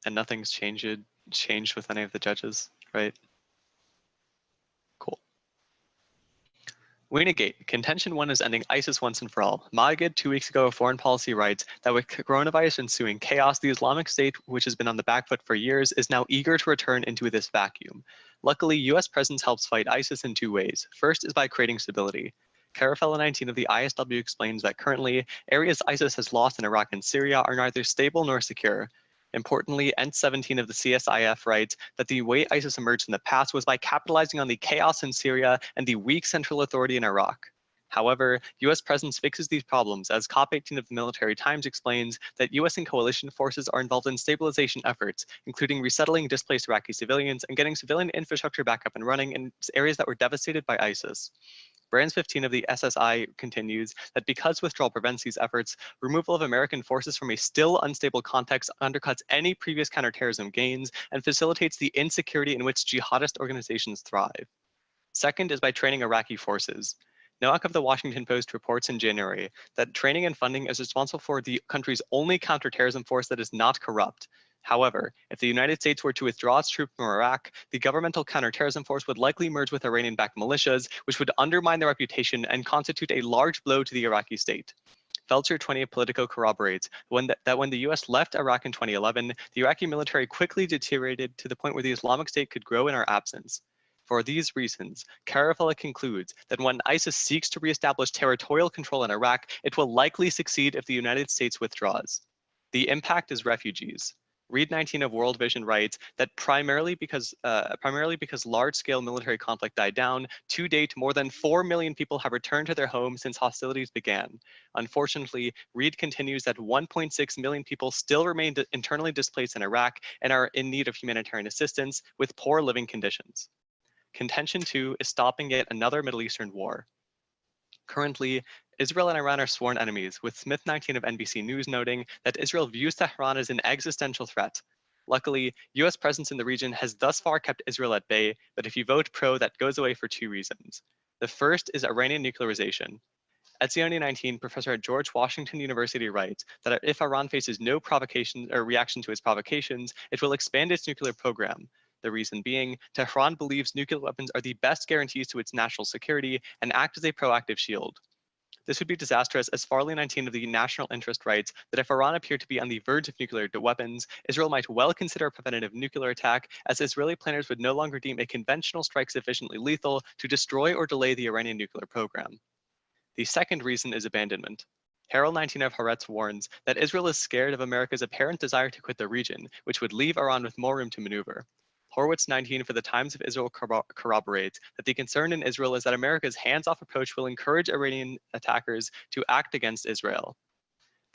And nothing's changed with any of the judges, right? Cool. We negate. Contention 1 is ending ISIS once and for all. Magid 2 weeks ago, Foreign Policy writes that with coronavirus ensuing chaos, the Islamic State, which has been on the back foot for years, is now eager to return into this vacuum. Luckily, US presence helps fight ISIS in 2 ways. First is by creating stability. Carafella 19 of the ISW explains that currently, areas ISIS has lost in Iraq and Syria are neither stable nor secure. Importantly, N17 of the CSIF writes that the way ISIS emerged in the past was by capitalizing on the chaos in Syria and the weak central authority in Iraq. However, US presence fixes these problems, as COP 18 of the Military Times explains that US and coalition forces are involved in stabilization efforts, including resettling displaced Iraqi civilians and getting civilian infrastructure back up and running in areas that were devastated by ISIS. Brands 15 of the SSI continues that because withdrawal prevents these efforts, removal of American forces from a still unstable context undercuts any previous counterterrorism gains and facilitates the insecurity in which jihadist organizations thrive. Second is by training Iraqi forces. Noack of the Washington Post reports in January that training and funding is responsible for the country's only counterterrorism force that is not corrupt. However, if the United States were to withdraw its troops from Iraq, the governmental counterterrorism force would likely merge with Iranian-backed militias, which would undermine their reputation and constitute a large blow to the Iraqi state. Felcher 20 of Politico corroborates that when the US left Iraq in 2011, the Iraqi military quickly deteriorated to the point where the Islamic State could grow in our absence. For these reasons, Carafella concludes that when ISIS seeks to reestablish territorial control in Iraq, it will likely succeed if the United States withdraws. The impact is refugees. Reed 19 of World Vision writes that primarily because large-scale military conflict died down, to date, more than 4 million people have returned to their homes since hostilities began. Unfortunately, Reed continues that 1.6 million people still remain internally displaced in Iraq and are in need of humanitarian assistance with poor living conditions. Contention 2 is stopping yet another Middle Eastern war. Currently, Israel and Iran are sworn enemies, with Smith 19 of NBC News noting that Israel views Tehran as an existential threat. Luckily, US presence in the region has thus far kept Israel at bay, but if you vote pro, that goes away for 2 reasons. The first is Iranian nuclearization. Etzioni 19, professor at George Washington University, writes that if Iran faces no provocation or reaction to its provocations, it will expand its nuclear program. The reason being, Tehran believes nuclear weapons are the best guarantees to its national security and act as a proactive shield. This would be disastrous, as Farley 19 of the National Interest writes that if Iran appeared to be on the verge of nuclear weapons, Israel might well consider a preventative nuclear attack, as Israeli planners would no longer deem a conventional strike sufficiently lethal to destroy or delay the Iranian nuclear program. The second reason is abandonment. Harold 19 of Haaretz warns that Israel is scared of America's apparent desire to quit the region, which would leave Iran with more room to maneuver. Horowitz 19 for the Times of Israel corroborates that the concern in Israel is that America's hands-off approach will encourage Iranian attackers to act against Israel.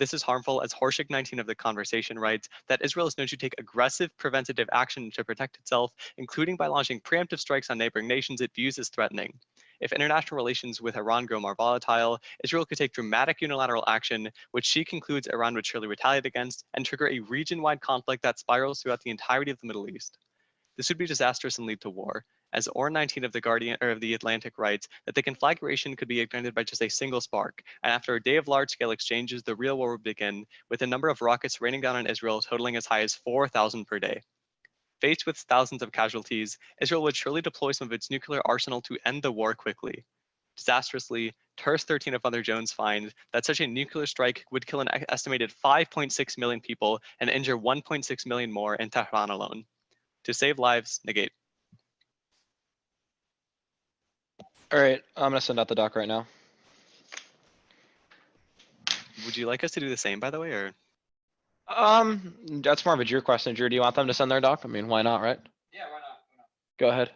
This is harmful, as Horshik 19 of The Conversation writes that Israel is known to take aggressive preventative action to protect itself, including by launching preemptive strikes on neighboring nations it views as threatening. If international relations with Iran grow more volatile, Israel could take dramatic unilateral action, which she concludes Iran would surely retaliate against, and trigger a region-wide conflict that spirals throughout the entirety of the Middle East. This would be disastrous and lead to war, as Orr 19 of the Guardian or of the Atlantic writes that the conflagration could be ignited by just a single spark, and after a day of large-scale exchanges, the real war would begin, with a number of rockets raining down on Israel totaling as high as 4,000 per day. Faced with thousands of casualties, Israel would surely deploy some of its nuclear arsenal to end the war quickly. Disastrously, TERS 13 of Mother Jones finds that such a nuclear strike would kill an estimated 5.6 million people and injure 1.6 million more in Tehran alone. To save lives, negate. All right, I'm gonna send out the doc right now. Would you like us to do the same, by the way, or? That's more of a Drew question. Drew, do you want them to send their doc? I mean, why not, right? Yeah, why not? Go ahead.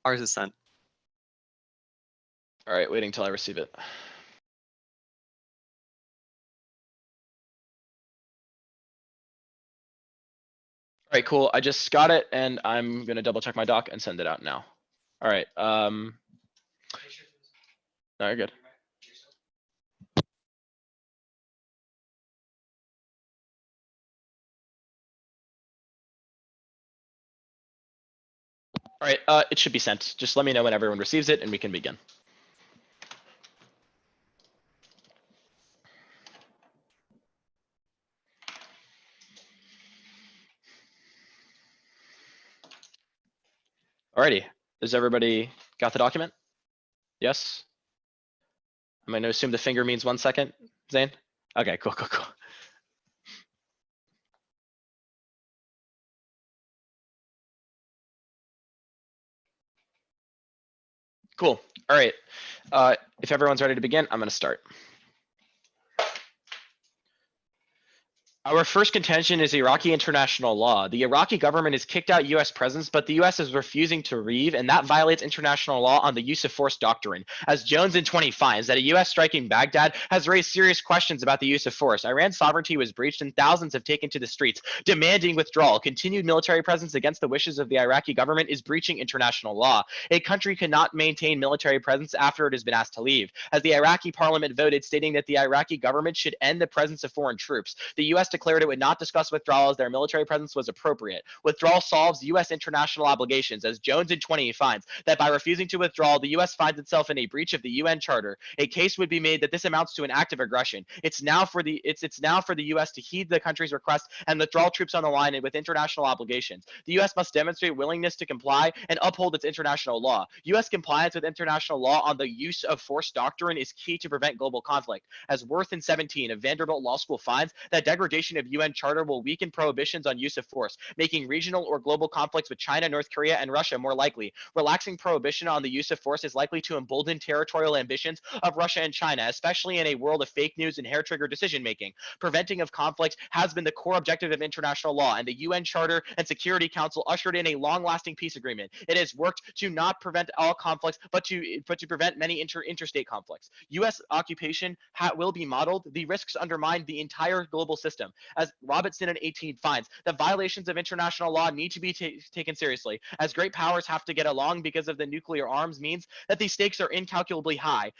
Ours is sent. All right, waiting till I receive it. All right, cool. I just got it, and I'm gonna double check my doc and send it out now. All right. No, you're good. All right, it should be sent. Just let me know when everyone receives it and we can begin. Alrighty, has everybody got the document? Yes? I'm gonna assume the finger means 1 second, Zane? Okay, cool. Cool, all right. If everyone's ready to begin, I'm gonna start. Our first contention is Iraqi international law. The Iraqi government has kicked out US presence, but the US is refusing to leave, and that violates international law on the use of force doctrine. As Jones in 20 finds that a US striking Baghdad has raised serious questions about the use of force. Iran's sovereignty was breached and thousands have taken to the streets, demanding withdrawal. Continued military presence against the wishes of the Iraqi government is breaching international law. A country cannot maintain military presence after it has been asked to leave. As the Iraqi parliament voted, stating that the Iraqi government should end the presence of foreign troops, the US declared it would not discuss withdrawal as their military presence was appropriate. Withdrawal solves US international obligations, as Jones in 20 finds that by refusing to withdraw, the US finds itself in a breach of the UN Charter. A case would be made that this amounts to an act of aggression. It's now for the US to heed the country's request and withdraw troops on the line and with international obligations. The US must demonstrate willingness to comply and uphold its international law. US compliance with international law on the use of force doctrine is key to prevent global conflict. As Worth in 17 of Vanderbilt Law School finds that degradation of UN Charter will weaken prohibitions on use of force, making regional or global conflicts with China, North Korea, and Russia more likely. Relaxing prohibition on the use of force is likely to embolden territorial ambitions of Russia and China, especially in a world of fake news and hair-trigger decision-making. Preventing of conflict has been the core objective of international law, and the UN Charter and Security Council ushered in a long-lasting peace agreement. It has worked to not prevent all conflicts, but to prevent many interstate conflicts. U.S. occupation will be modeled. The risks undermine the entire global system. As Robertson in 18 finds, that violations of international law need to be taken seriously, as great powers have to get along because of the nuclear arms means that these stakes are incalculably high.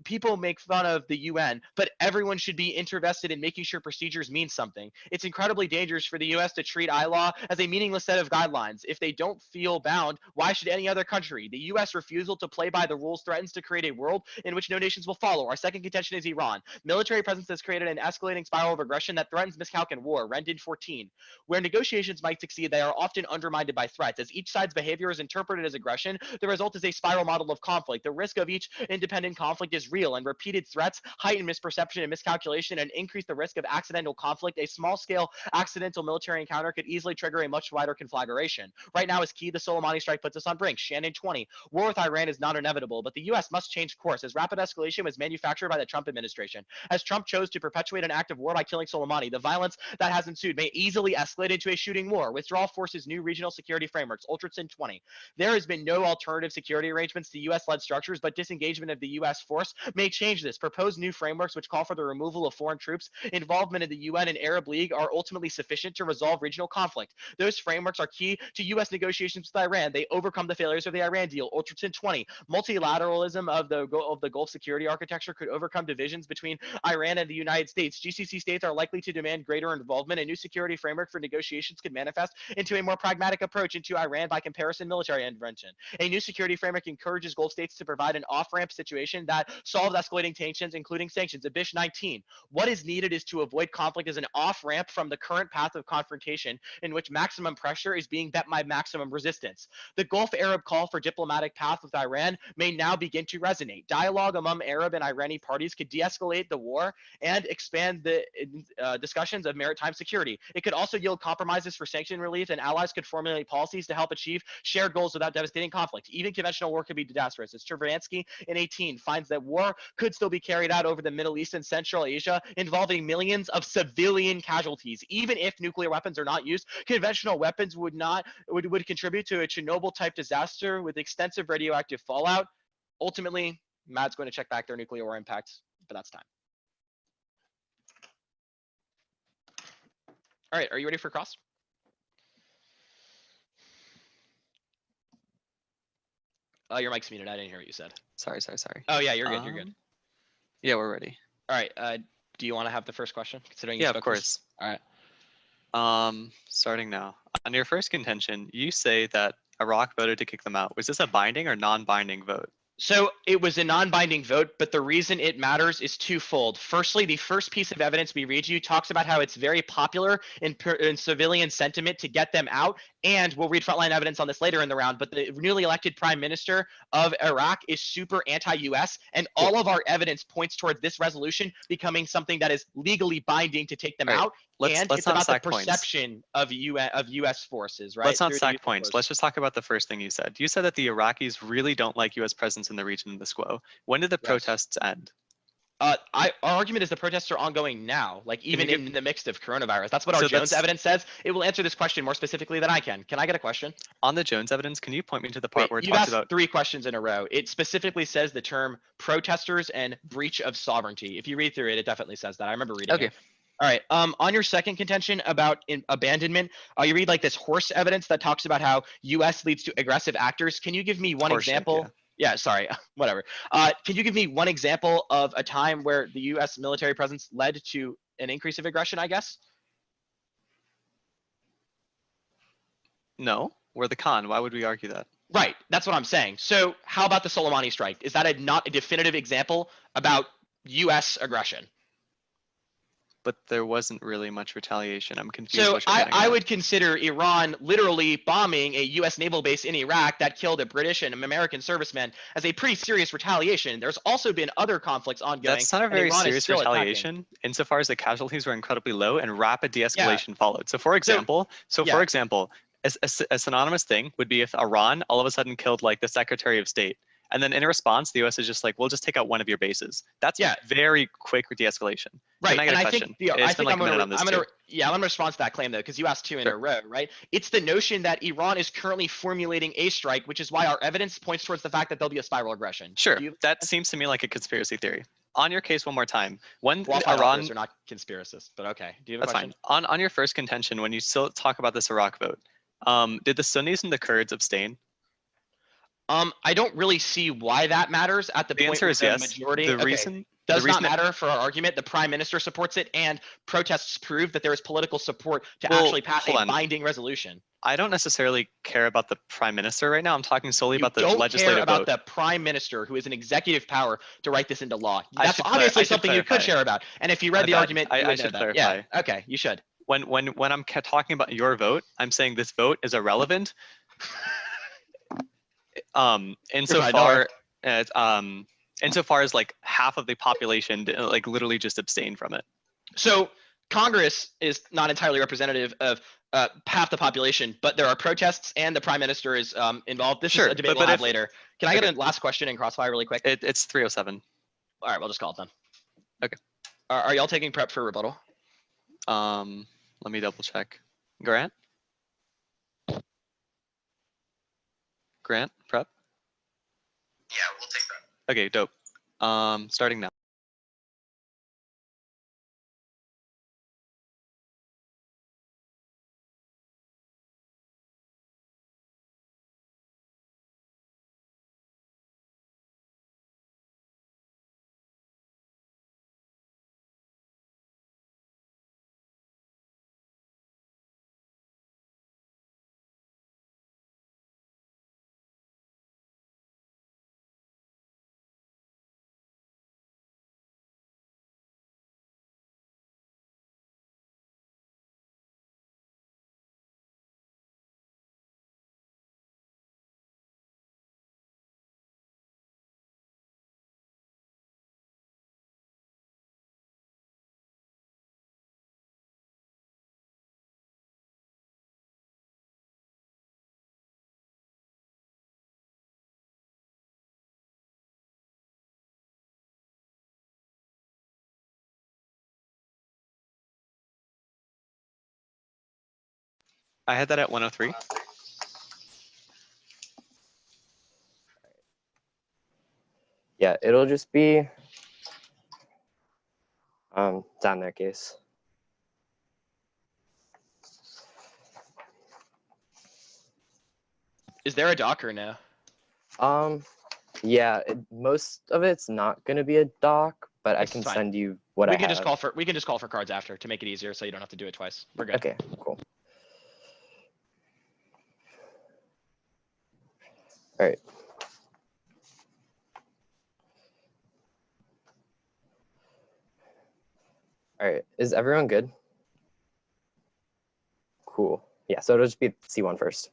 People make fun of the UN, but everyone should be interested in making sure procedures mean something. It's incredibly dangerous for the US to treat ILAW as a meaningless set of guidelines. If they don't feel bound, why should any other country? The US refusal to play by the rules threatens to create a world in which no nations will follow. Our second contention is Iran. Military presence has created an escalating spiral of aggression that threatens Miss Hawken war, Rendon 14. Where negotiations might succeed, they are often undermined by threats. As each side's behavior is interpreted as aggression, the result is a spiral model of conflict. The risk of each independent conflict is real, and repeated threats heighten misperception and miscalculation and increase the risk of accidental conflict. A small-scale accidental military encounter could easily trigger a much wider conflagration. Right now is key. The Soleimani strike puts us on brink. Shannon 20. War with Iran is not inevitable, but the U.S. must change course, as rapid escalation was manufactured by the Trump administration. As Trump chose to perpetuate an act of war by killing Soleimani, the violence that has ensued may easily escalate into a shooting war. Withdrawal forces new regional security frameworks. Ultrason 20. There has been no alternative security arrangements to U.S.-led structures, but disengagement of the U.S. force may change this. Proposed new frameworks which call for the removal of foreign troops, involvement in the UN and Arab League are ultimately sufficient to resolve regional conflict. Those frameworks are key to U.S. negotiations with Iran. They overcome the failures of the Iran deal. Ultrason 20. Multilateralism of the Gulf security architecture could overcome divisions between Iran and the United States. GCC states are likely to demand greater involvement. A new security framework for negotiations could manifest into a more pragmatic approach into Iran by comparison military intervention. A new security framework encourages Gulf states to provide an off-ramp situation that solves escalating tensions, including sanctions. Abish 19. What is needed is to avoid conflict as an off-ramp from the current path of confrontation in which maximum pressure is being met by maximum resistance. The Gulf Arab call for diplomatic path with Iran may now begin to resonate. Dialogue among Arab and Irani parties could de-escalate the war and expand the discussions of maritime security. It could also yield compromises for sanction relief, and allies could formulate policies to help achieve shared goals without devastating conflict. Even conventional war could be disastrous. As Chervansky in 18 finds that war could still be carried out over the Middle East and Central Asia, involving millions of civilian casualties. Even if nuclear weapons are not used, conventional weapons would contribute to a Chernobyl-type disaster with extensive radioactive fallout. Ultimately, Matt's going to check back their nuclear war impacts, but that's time. All right, are you ready for cross? Your mic's muted. I didn't hear what you said. Sorry. Oh yeah, you're good. You're good. Yeah, we're ready. All right. Do you want to have the first question? Considering yeah, of course. All right. Starting now. On your first contention, you say that Iraq voted to kick them out. Was this a binding or non-binding vote? So it was a non-binding vote, but the reason it matters is twofold. Firstly, the first piece of evidence we read you talks about how it's very popular in civilian sentiment to get them out, and we'll read frontline evidence on this later in the round, but the newly elected prime minister of Iraq is super anti-US, and all of our evidence points towards this resolution becoming something that is legally binding to take them out, and let's it's not about the stack points. perception of US forces, right? Let's not through the stack US points. force. Let's just talk about the first thing you said. You said that the Iraqis really don't like US presence in the region in the SQO. When did the Yes. protests end? Our argument is the protests are ongoing now, like even in the midst of coronavirus. That's what our So Jones evidence says. It will answer this question more specifically than I can. Can I get a question? On the Jones evidence, can you point me to the part where it You've talks asked about 3 questions in a row. It specifically says the term protesters and breach of sovereignty. If you read through it, it definitely says that. I remember reading it. All right. On your second contention about abandonment, you read like this horse evidence that talks about how U.S. leads to aggressive actors. Can you give me one example? Yeah, sorry, whatever. Can you give me one example of a time where the U.S. military presence led to an increase of aggression, I guess? No, we're the con. Why would we argue that? Right, that's what I'm saying. So how about the Soleimani strike? Is that not a definitive example about U.S. aggression? But there wasn't really much retaliation. I'm confused. So what you're getting I at. would consider Iran literally bombing a U.S. naval base in Iraq that killed a British and American serviceman as a pretty serious retaliation. There's also been other conflicts ongoing. That's not a and very Iran is serious still retaliation attacking. insofar as the casualties were incredibly low and rapid de-escalation followed. So for example, a synonymous thing would be if Iran all of a sudden killed like the Secretary of State. And then in response, the US is just like, we'll just take out one of your bases. That's very quick de-escalation. Right, Can I get and a question? I'm gonna respond to that claim though, because you asked 2 in a row, right? It's the notion that Iran is currently formulating a strike, which is why our evidence points towards the fact that there'll be a spiral aggression. Sure, that seems to me like a conspiracy theory. On your case one more time, when Iran are not conspiracists, but okay. Do you have a question? Fine. On your first contention, when you still talk about this Iraq vote, did the Sunnis and the Kurds abstain? I don't really see why that matters at the point answer where is the yes. majority The reason does not matter for our argument. The prime minister supports it, and protests prove that there is political support to actually pass a binding resolution. I don't necessarily care about the prime minister right now. I'm talking solely about the legislative care about vote. the prime minister, who is an executive power to write this into law. That's obviously something you could share about. And if you read the argument, you would know that. Yeah. Okay, you should. When I'm talking about your vote, I'm saying this vote is irrelevant. Insofar as like half of the population like literally just abstained from it. So Congress is not entirely representative of half the population, but there are protests and the prime minister is involved. This is a debate we'll have later. Can I get a last question in Crossfire really quick? It's 307. All right, we'll just call it then. Okay. Are y'all taking prep for rebuttal? Let me double check. Grant, prep? Yeah, we'll take prep. Okay, dope. Starting now. I had that at 103. Yeah, it'll just be down there, case. Is there a docker now? Yeah, most of it's not gonna be a doc, but I can fine. send you what I have. We can just call for cards after to make it easier, so you don't have to do it twice. We're good. Okay, cool. All right. All right, is everyone good? Cool. Yeah, so it'll just be C1 first.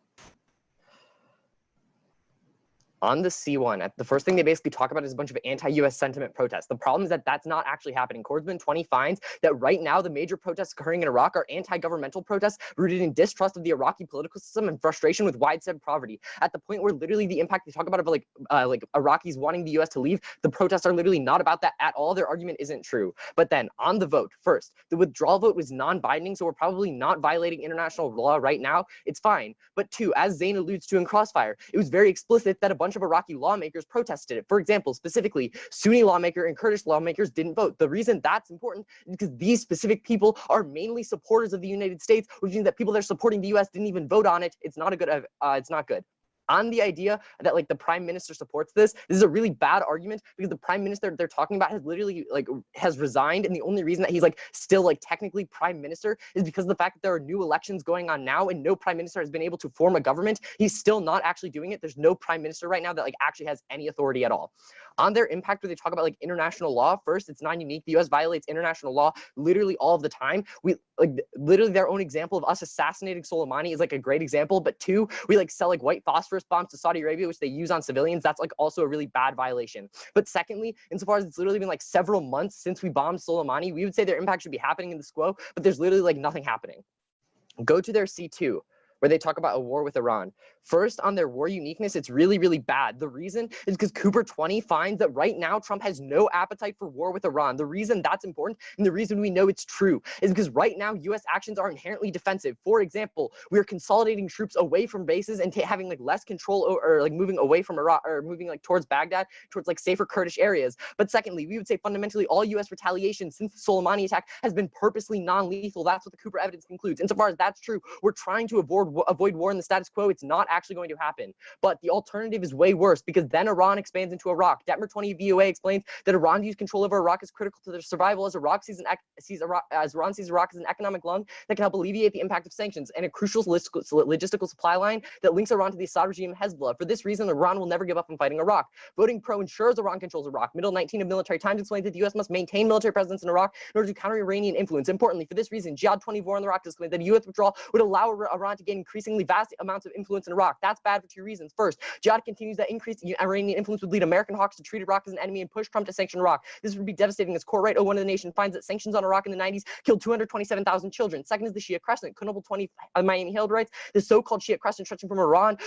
On the C1, the first thing they basically talk about is a bunch of anti-US sentiment protests. The problem is that that's not actually happening. Cordsman 20 finds that right now the major protests occurring in Iraq are anti-governmental protests rooted in distrust of the Iraqi political system and frustration with widespread poverty. At the point where literally the impact they talk about of like Iraqis wanting the US to leave, the protests are literally not about that at all. Their argument isn't true. But then on the vote, first, the withdrawal vote was non-binding, so we're probably not violating international law right now. It's fine. But two, as Zane alludes to in Crossfire, it was very explicit that a bunch of Iraqi lawmakers protested it. For example, specifically, Sunni lawmaker and Kurdish lawmakers didn't vote. The reason that's important is because these specific people are mainly supporters of the United States, which means that people that are supporting the US didn't even vote on it. It's not a good. It's not good. On the idea that like the prime minister supports this is a really bad argument because the prime minister they're talking about has literally has resigned, and the only reason that he's like still like technically prime minister is because of the fact that there are new elections going on now and no prime minister has been able to form a government. He's still not actually doing it. There's no prime minister right now that like actually has any authority at all. On their impact, where they talk about like international law, first, it's not unique. The US violates international law literally all of the time. We like literally their own example of us assassinating Soleimani is like a great example. But two, we like sell like white phosphorus bombs to Saudi Arabia, which they use on civilians. That's like also a really bad violation. But secondly, insofar as it's literally been like several months since we bombed Soleimani, we would say their impact should be happening in the SQO, but there's literally like nothing happening. Go to their C2, where they talk about a war with Iran. First, on their war uniqueness, it's really, really bad. The reason is because Cooper 20 finds that right now Trump has no appetite for war with Iran. The reason that's important and the reason we know it's true is because right now US actions are inherently defensive. For example, we are consolidating troops away from bases and having like less control or like moving away from Iraq or moving like towards Baghdad, towards like safer Kurdish areas. But secondly, we would say fundamentally all US retaliation since the Soleimani attack has been purposely non-lethal. That's what the Cooper evidence concludes. Insofar as that's true, we're trying to avoid war in the status quo. It's not actually going to happen. But the alternative is way worse because then Iran expands into Iraq. Detmer 20 VOA explains that Iran's use control over Iraq is critical to their survival as Iran sees Iraq as an economic lung that can help alleviate the impact of sanctions and a crucial logistical supply line that links Iran to the Assad regime and Hezbollah. For this reason, Iran will never give up on fighting Iraq. Voting pro ensures Iran controls Iraq. Middle 19 of Military Times explains that the U.S. must maintain military presence in Iraq in order to counter Iranian influence. Importantly, for this reason, Jihad 20 war on Iraq explains that a U.S. withdrawal would allow Iran to gain increasingly vast amounts of influence in Iraq. That's bad for two reasons. First, Jihad continues that increased Iranian influence would lead American hawks to treat Iraq as an enemy and push Trump to sanction Iraq. This would be devastating as Court Right 01 of the Nation finds that sanctions on Iraq in the 90s killed 227,000 children. Second is the Shia Crescent. Knoebel 20 Miami Herald writes, the so-called Shia Crescent stretching from Iran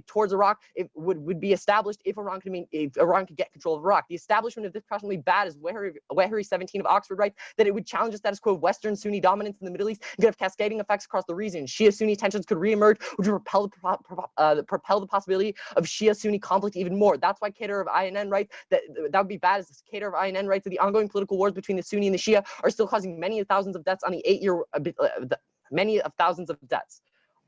towards Iraq would be established if Iran could get control of Iraq. The establishment of this crescent would be bad, as Wehary 17 of Oxford writes, that it would challenge the status quo of Western Sunni dominance in the Middle East and could have cascading effects across the region. Shia-Sunni tensions could reemerge, which would propel the possibility of Shia-Sunni conflict even more. That's why Kader of INN writes that would be bad, as Kader of INN writes that the ongoing political wars between the Sunni and the Shia are still causing many thousands of deaths on the 8-year, many of thousands of deaths.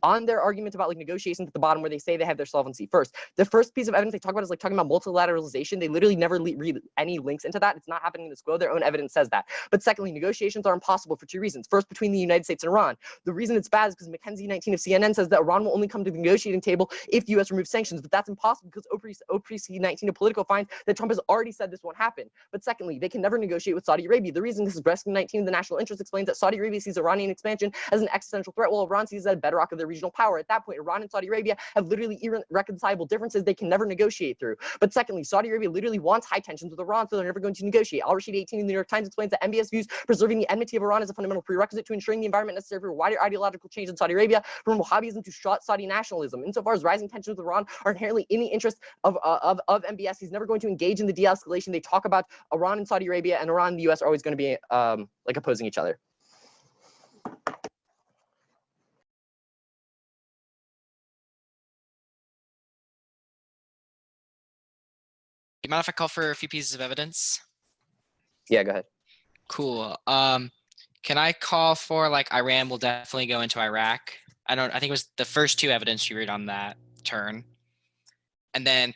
On their argument about like negotiations at the bottom where they say they have their solvency. First, the first piece of evidence they talk about is like talking about multilateralization. They literally never read any links into that. It's not happening in the SQO. Their own evidence says that. But secondly, negotiations are impossible for two reasons. First, between the United States and Iran. The reason it's bad is because Mackenzie 19 of CNN says that Iran will only come to the negotiating table if the US removes sanctions. But that's impossible because OPC 19 of Politico finds that Trump has already said this won't happen. But secondly, they can never negotiate with Saudi Arabia. The reason this is Rescue 19 of the National Interest explains that Saudi Arabia sees Iranian expansion as an existential threat, while Iran sees it as a bedrock of their regional power. At that point, Iran and Saudi Arabia have literally irreconcilable differences they can never negotiate through. But secondly, Saudi Arabia literally wants high tensions with Iran, so they're never going to negotiate. Al-Rashid 18 in the New York Times explains that MBS views preserving the enmity of Iran as a fundamental prerequisite to ensuring the environment necessary for wider ideological change in Saudi Arabia, from Wahhabism to Saudi nationalism. Insofar as rising tensions with Iran are inherently in the interest of MBS, he's never going to engage in the de-escalation. They talk about Iran and Saudi Arabia, and Iran and the US are always going to be like opposing each other. You mind if I call for a few pieces of evidence? Yeah, go ahead. Cool. Can I call for like Iran will definitely go into Iraq? I think it was the first two evidence you read on that turn. And then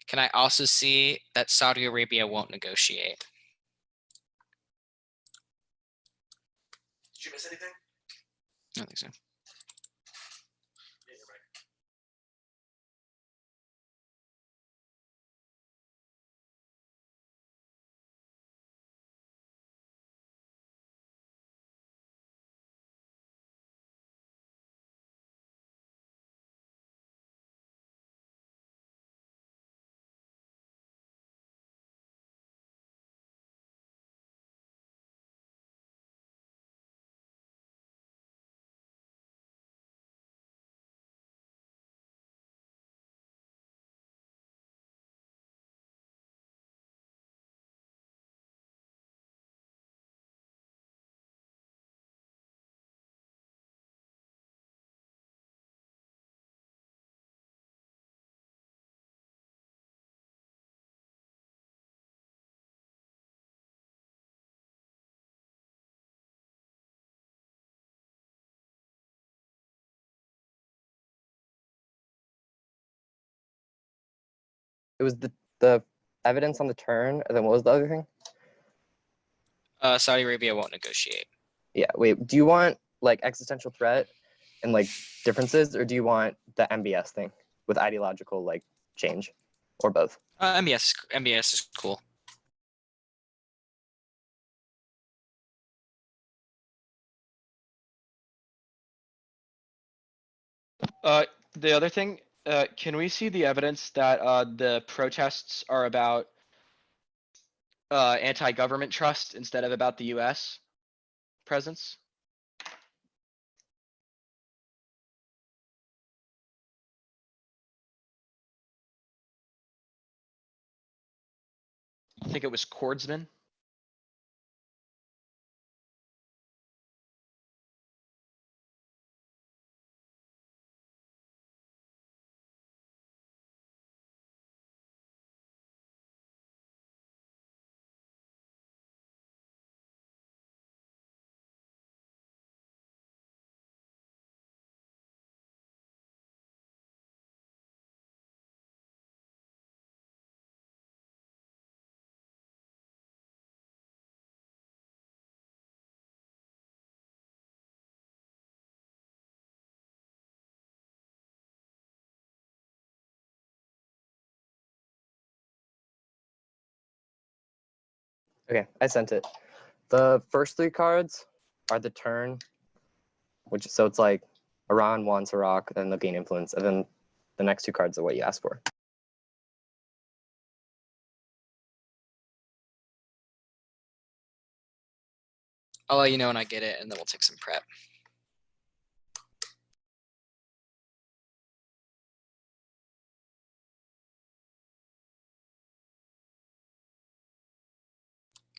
can I also see that Saudi Arabia won't negotiate? Did you miss anything? I don't think so. it was the evidence on the turn, and then what was the other thing? Saudi Arabia won't negotiate. Yeah, wait, do you want like existential threat and like differences, or do you want the MBS thing with ideological like change, or both? MBS is cool. The other thing, can we see the evidence that the protests are about anti-government trust instead of about the US presence? I think it was Cordsman. Okay, I sent it. The first 3 cards are the turn, which so it's like Iran wants Iraq, then they'll gain influence, and then the next 2 cards are what you asked for. I'll let you know when I get it, and then we'll take some prep.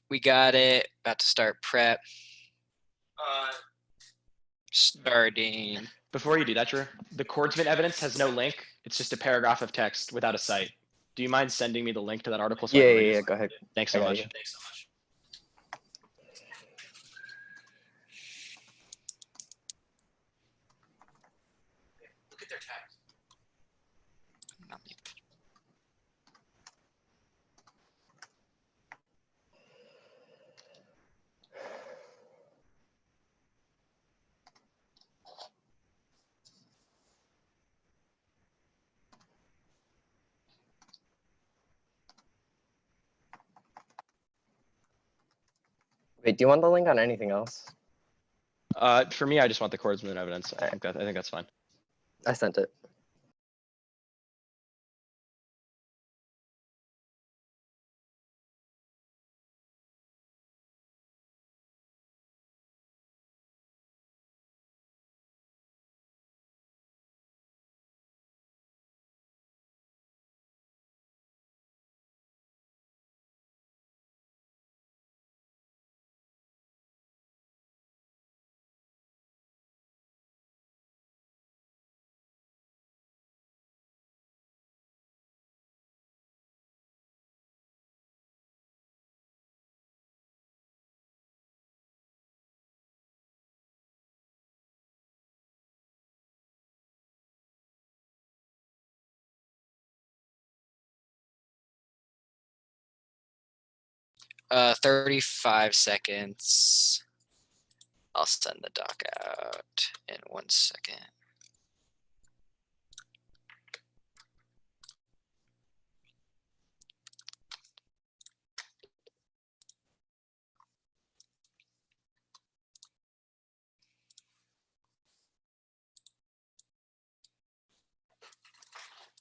We got it. About to start prep. Starting. Before you do that, Drew, the Cordsman evidence has no link. It's just a paragraph of text without a site. Do you mind sending me the link to that article? So I can read it? Yeah, go ahead. Thanks I so got much. you. Thanks so much. Look at their tags. Wait, do you want the link on anything else? For me, I just want the Cordsman evidence. I think that's fine. I sent it. Uh, 35 seconds. I'll send the doc out in 1 second.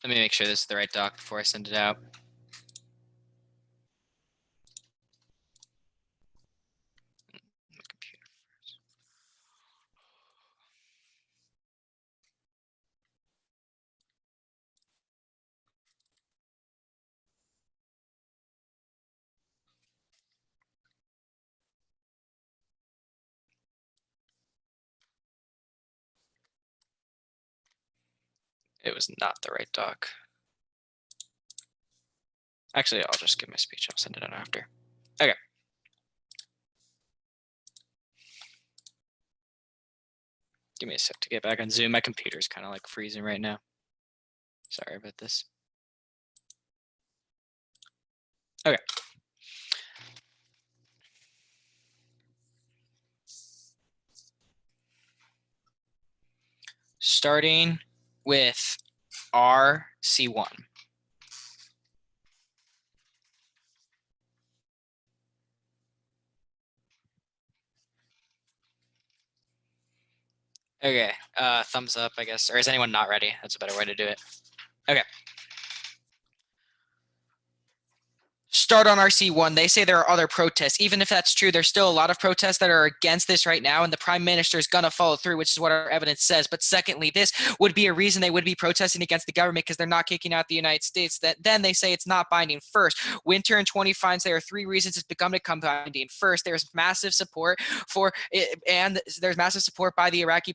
Let me make sure this is the right doc before I send it out. My computer first. It was not the right doc. Actually, I'll just give my speech. I'll send it out after. Okay. Give me a sec to get back on Zoom. My computer's kind of like freezing right now. Sorry about this. Okay. Starting with RC1. Okay, thumbs up, I guess. Or is anyone not ready? That's a better way to do it. Okay. Start on RC1. They say there are other protests. Even if that's true, there's still a lot of protests that are against this right now, and the prime minister is going to follow through, which is what our evidence says. But secondly, this would be a reason they would be protesting against the government because they're not kicking out the United States. Then they say it's not binding. First, Winter in 20 finds there are 3 reasons it's become binding. First, there's massive support for it, and there's massive support by the Iraqi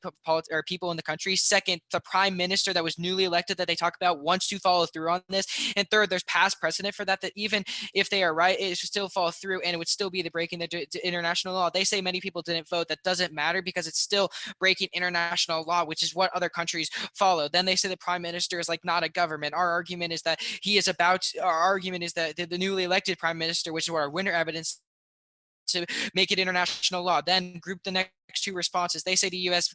people in the country. Second, the prime minister that was newly elected that they talk about wants to follow through on this. And third, there's past precedent for that even if they are right, it should still fall through, and it would still be the breaking the international law. They say many people didn't vote. That doesn't matter because it's still breaking international law, which is what other countries follow. Then they say the prime minister is like not a government. Our argument is that our argument is that the newly elected prime minister, which is what our winter evidence to make it international law. Then group the next 2 responses. They say the U.S.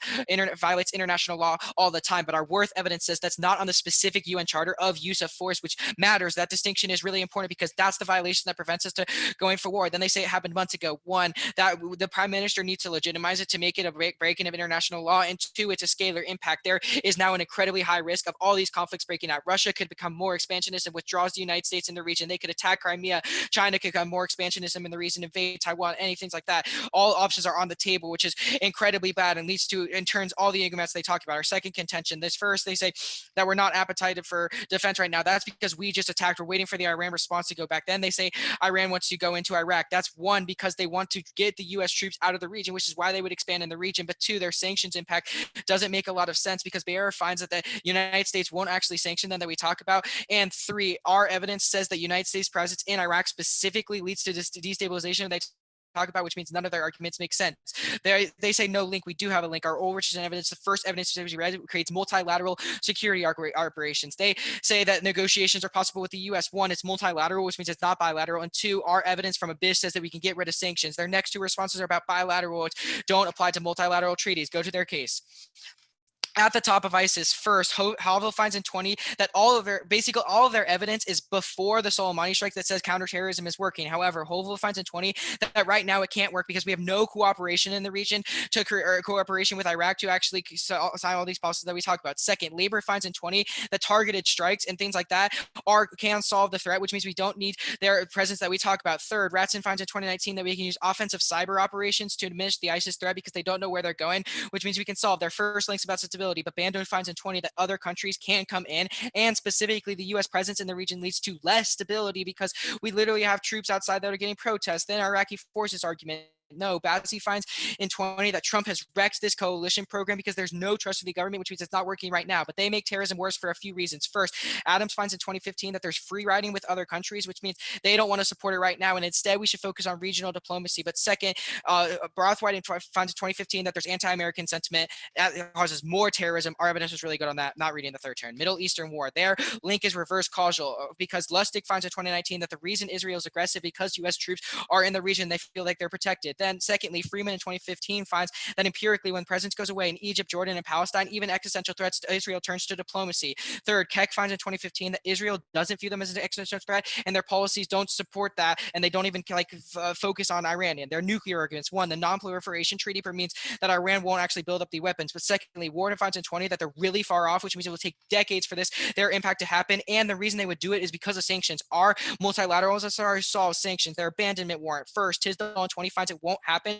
violates international law all the time, but our worth evidence says that's not on the specific UN Charter of use of force, which matters. That distinction is really important because that's the violation that prevents us to going for war. Then they say it happened months ago. 1, that the prime minister needs to legitimize it to make it a breaking of international law, and 2, it's a scalar impact. There is now an incredibly high risk of all these conflicts breaking out. Russia could become more expansionist and withdraws the United States in the region. They could attack Crimea. China could become more expansionism in the region, invade Taiwan, anything like that. All options are on the table, which is incredibly bad and leads to, in turns, all the arguments they talk about. Our second contention, this first, they say that we're not appetited for defense right now. That's because we just attacked. We're waiting for the Iran response to go back. Then they say Iran wants to go into Iraq. That's 1, because they want to get the U.S. troops out of the region, which is why they would expand in the region. But 2, their sanctions impact doesn't make a lot of sense because Bear finds that the United States won't actually sanction them that we talk about. And 3, our evidence says that United States presence in Iraq specifically leads to destabilization. They talk about, which means none of their arguments make sense. They say no link. We do have a link. Our Ulrich evidence, the first evidence we read, creates multilateral security operations. They say that negotiations are possible with the U.S. 1, it's multilateral, which means it's not bilateral. And 2, our evidence from Abyss says that we can get rid of sanctions. Their next 2 responses are about bilateral, which don't apply to multilateral treaties. Go to their case. At the top of ISIS, first, Havel finds in 20 that basically all of their evidence is before the Soleimani strike that says counterterrorism is working. However, Havel finds in 20 that right now it can't work because we have no cooperation in the region or cooperation with Iraq to actually sign all these policies that we talk about. Second, Labor finds in 20 that targeted strikes and things like that can solve the threat, which means we don't need their presence that we talk about. Third, Ratson finds in 2019 that we can use offensive cyber operations to diminish the ISIS threat because they don't know where they're going, which means we can solve their first links about stability. But Bandon finds in 20 that other countries can come in, and specifically the U.S. presence in the region leads to less stability because we literally have troops outside that are getting protests. Then Iraqi forces argument. No, Bazzi finds in 20 that Trump has wrecked this coalition program because there's no trust in the government, which means it's not working right now. But they make terrorism worse for a few reasons. First, Adams finds in 2015 that there's free riding with other countries, which means they don't want to support it right now. And instead, we should focus on regional diplomacy. But second, Brathwaite finds in 2015 that there's anti-American sentiment that causes more terrorism. Our evidence was really good on that. Not reading the third turn. Middle Eastern war. Their link is reverse causal because Lustig finds in 2019 that the reason Israel is aggressive because U.S. troops are in the region, they feel like they're protected. Then secondly, Freeman in 2015 finds that empirically when presence goes away in Egypt, Jordan, and Palestine, even existential threats to Israel turns to diplomacy. Third, Keck finds in 2015 that Israel doesn't view them as an existential threat and their policies don't support that, and they don't even focus on Iran and their nuclear arguments. 1, the non-proliferation treaty means that Iran won't actually build up the weapons. But secondly, Warden finds in 20 that they're really far off, which means it will take decades for their impact to happen. And the reason they would do it is because of sanctions. Our multilaterals already solve sanctions. Their abandonment warrant. First, Tisdale in 20 finds it won't happen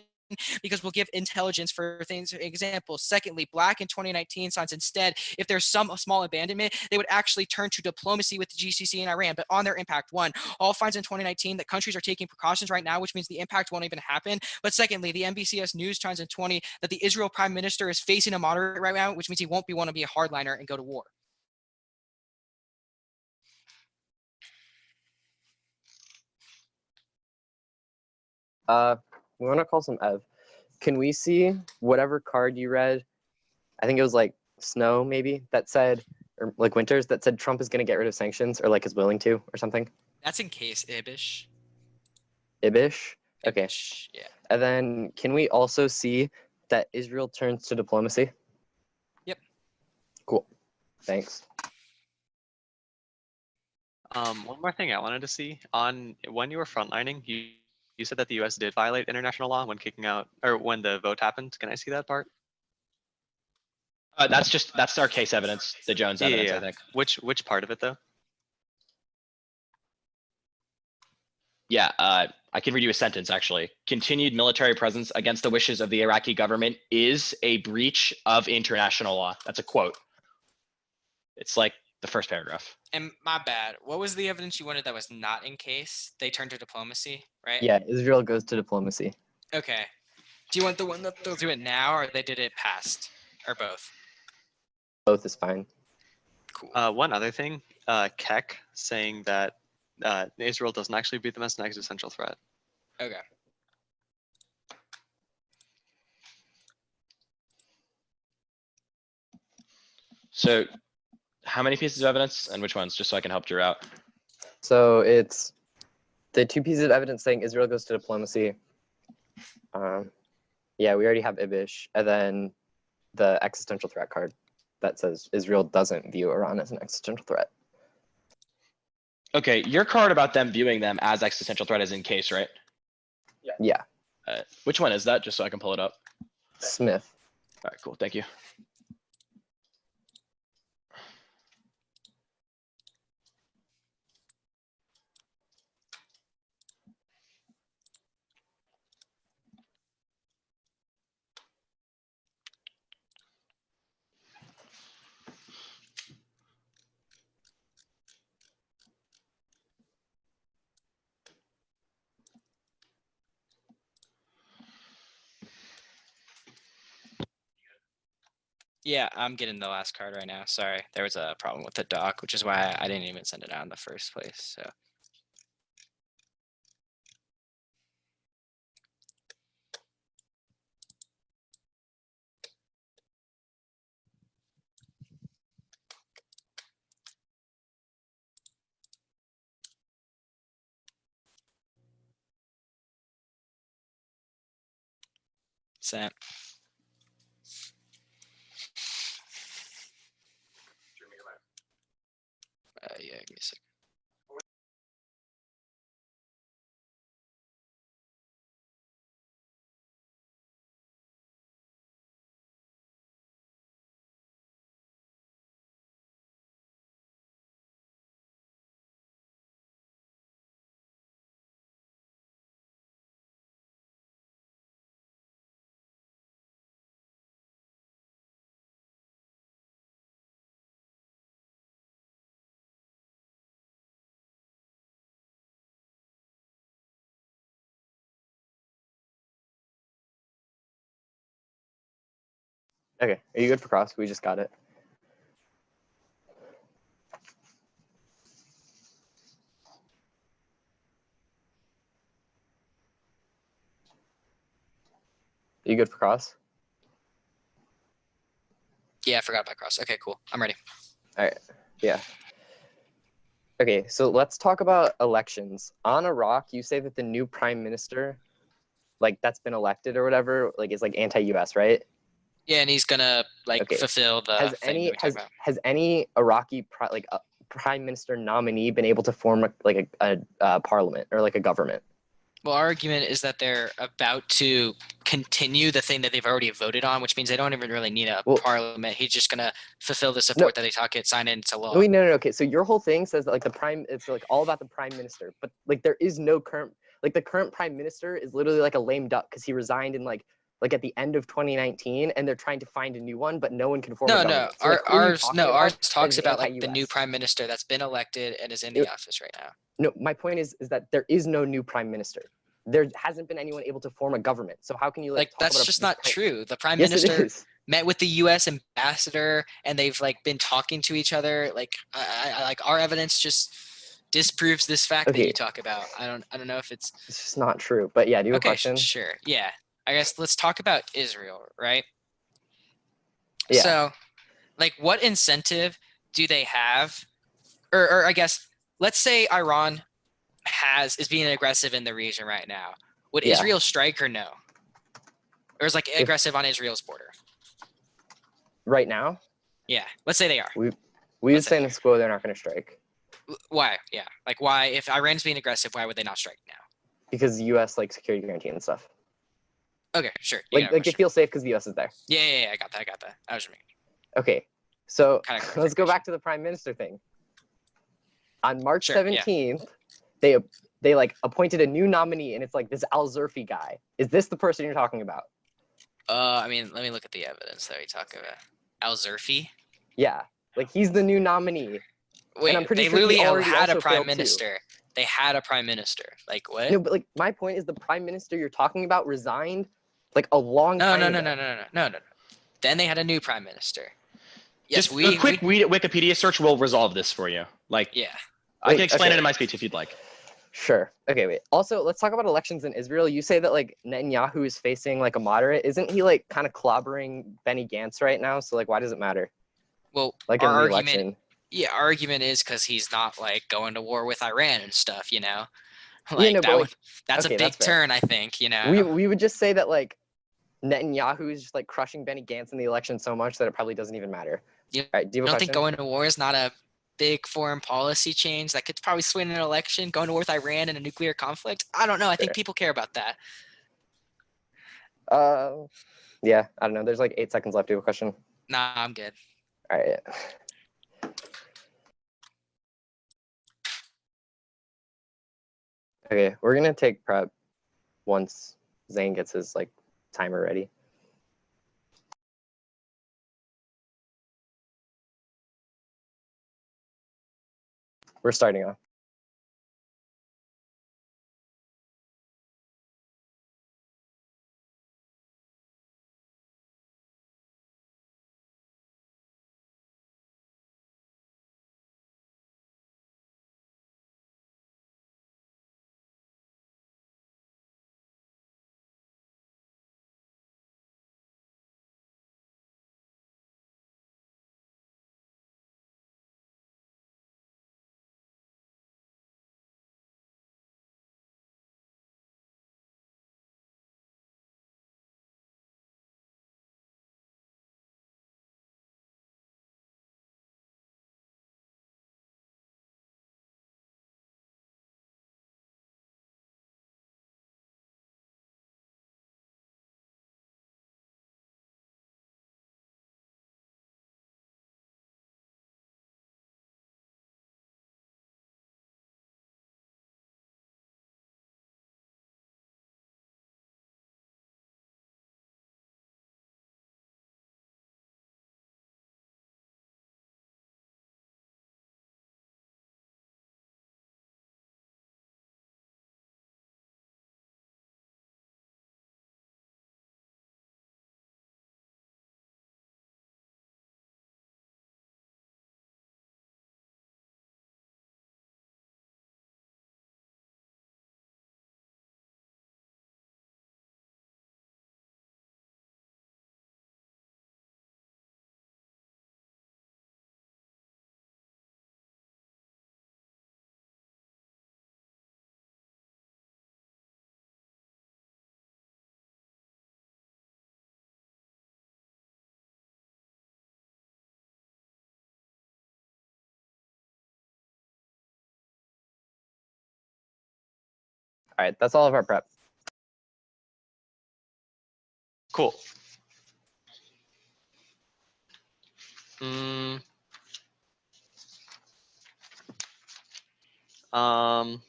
because we'll give intelligence for things, examples. Secondly, Black in 2019 signs instead, if there's some small abandonment, they would actually turn to diplomacy with the GCC and Iran. But on their impact, 1, all finds in 2019 that countries are taking precautions right now, which means the impact won't even happen. But secondly, the NBCS News finds in 20 that the Israel prime minister is facing a moderate right now, which means he won't want to be a hardliner and go to war. We want to call some Ev. Can we see whatever card you read? I think it was like Snow, maybe, that said, or like Winters, that said Trump is going to get rid of sanctions or like is willing to or something. That's in case Ibish. Ibish. Okay. Ibish, yeah. And then can we also see that Israel turns to diplomacy? Yep. Cool. Thanks. One more thing I wanted to see on when you were frontlining, you said that the U.S. did violate international law when kicking out or when the vote happened. Can I see that part? That's our case evidence, the Jones evidence, I think. Which part of it though? Yeah, I can read you a sentence actually. Continued military presence against the wishes of the Iraqi government is a breach of international law. That's a quote. It's like the first paragraph. And my bad. What was the evidence you wanted that was not in case they turned to diplomacy, right? Yeah, Israel goes to diplomacy. Okay. Do you want the one that they'll do it now or they did it past? Or both? Both is fine. Cool. One other thing, Keck saying that Israel doesn't actually view them as an existential threat. Okay. So how many pieces of evidence and which ones, just so I can help Drew out? So it's the two pieces of evidence saying Israel goes to diplomacy. Yeah, we already have Ibish, and then the existential threat card that says Israel doesn't view Iran as an existential threat. Okay, your card about them viewing them as existential threat is in case, right? Yeah, Which one is that, just so I can pull it up? Smith. All right, cool, thank you. Yeah, I'm getting the last card right now. Sorry, there was a problem with the doc, which is why I didn't even send it out in the first place. So sent. Yeah, give me a second. Okay, are you good for cross? We just got it. Are you good for cross? Yeah, I forgot about cross. Okay, cool. I'm ready. All right. Yeah. Okay, so let's talk about elections. On Iraq, you say that the new prime minister, like that's been elected or whatever, like is like anti-US, right? Yeah, and he's gonna like Okay. fulfill the Has thing that we talked about. has any Iraqi prime minister nominee been able to form a parliament or like a government? Well, our argument is that they're about to continue the thing that they've already voted on, which means they don't even really need a parliament. He's just gonna fulfill the support that they talk it, sign it into law. No. Okay, so your whole thing says that like it's like all about the prime minister, but like there is no current, like the current prime minister is literally like a lame duck because he resigned in like at the end of 2019, and they're trying to find a new one, but no one can form a government. So, like, ours talks about like the new prime minister that's been elected and is in the office right now. No, my point is that there is no new prime minister. There hasn't been anyone able to form a government. So how can you like talk that's about just not true. The prime Yes, minister it is. met with the U.S. ambassador, and they've like been talking to each other. Like, I like our evidence just disproves this fact that you talk about. I don't know if it's just not true. But yeah, do you have a okay. question? Sure. Yeah. I guess let's talk about Israel, right? Yeah. So, like, what incentive do they have? Or I guess let's say Iran is being aggressive in the region right now, would Yeah. Israel strike or no? Or is like aggressive on Israel's border? Right now, Yeah, let's say they are. we would Let's say say in the school they're not going to strike Why? Yeah, like why? If Iran's being aggressive, why would they not strike now? because the U.S. like security guarantee and stuff. Okay, sure. You Like can have a they question. feel safe because the U.S. is there. Yeah, I got that. I was just making. Okay, so Kinda correct let's go question. back to the prime minister thing. On March Sure, yeah. 17th, they like appointed a new nominee, and it's like this Al-Zurfi guy. Is this the person you're talking about? I mean, let me look at the evidence that we talk about. Al-Zurfi? Yeah, like he's the new nominee. Wait, I'm pretty they sure he literally already had a also prime failed too. minister. They had a prime minister. Like what? No, but like my point is the prime minister you're talking about resigned like a long time ago. No. Then they had a new prime minister. Yes, Just a quick Wikipedia search will resolve this for you. Like, Yeah. I can Wait, explain okay. it in my speech if you'd like. Sure. Okay, wait. Also, let's talk about elections in Israel. You say that like Netanyahu is facing like a moderate. Isn't he like kind of clobbering Benny Gantz right now? So like, why does it matter? Well, Like in our the argument, election. yeah, our argument is because he's not like going to war with Iran and stuff. You know, Yeah, like no, that but, would like, that's okay, a big that's fair. turn. I think. You know. We would just say that like Netanyahu is just like crushing Benny Gantz in the election so much that it probably doesn't even matter. You All right, do you have a don't think question? going to war is not a big foreign policy change that could probably swing an election? Going to war with Iran in a nuclear conflict? I don't know. I think Sure. people care about that. Yeah, I don't know. There's like 8 seconds left. Do you have a question? Nah, I'm good. All right. Okay, we're gonna take prep once Zane gets his like timer ready. We're starting off. All right, that's all of our prep. Cool. Mm. I'll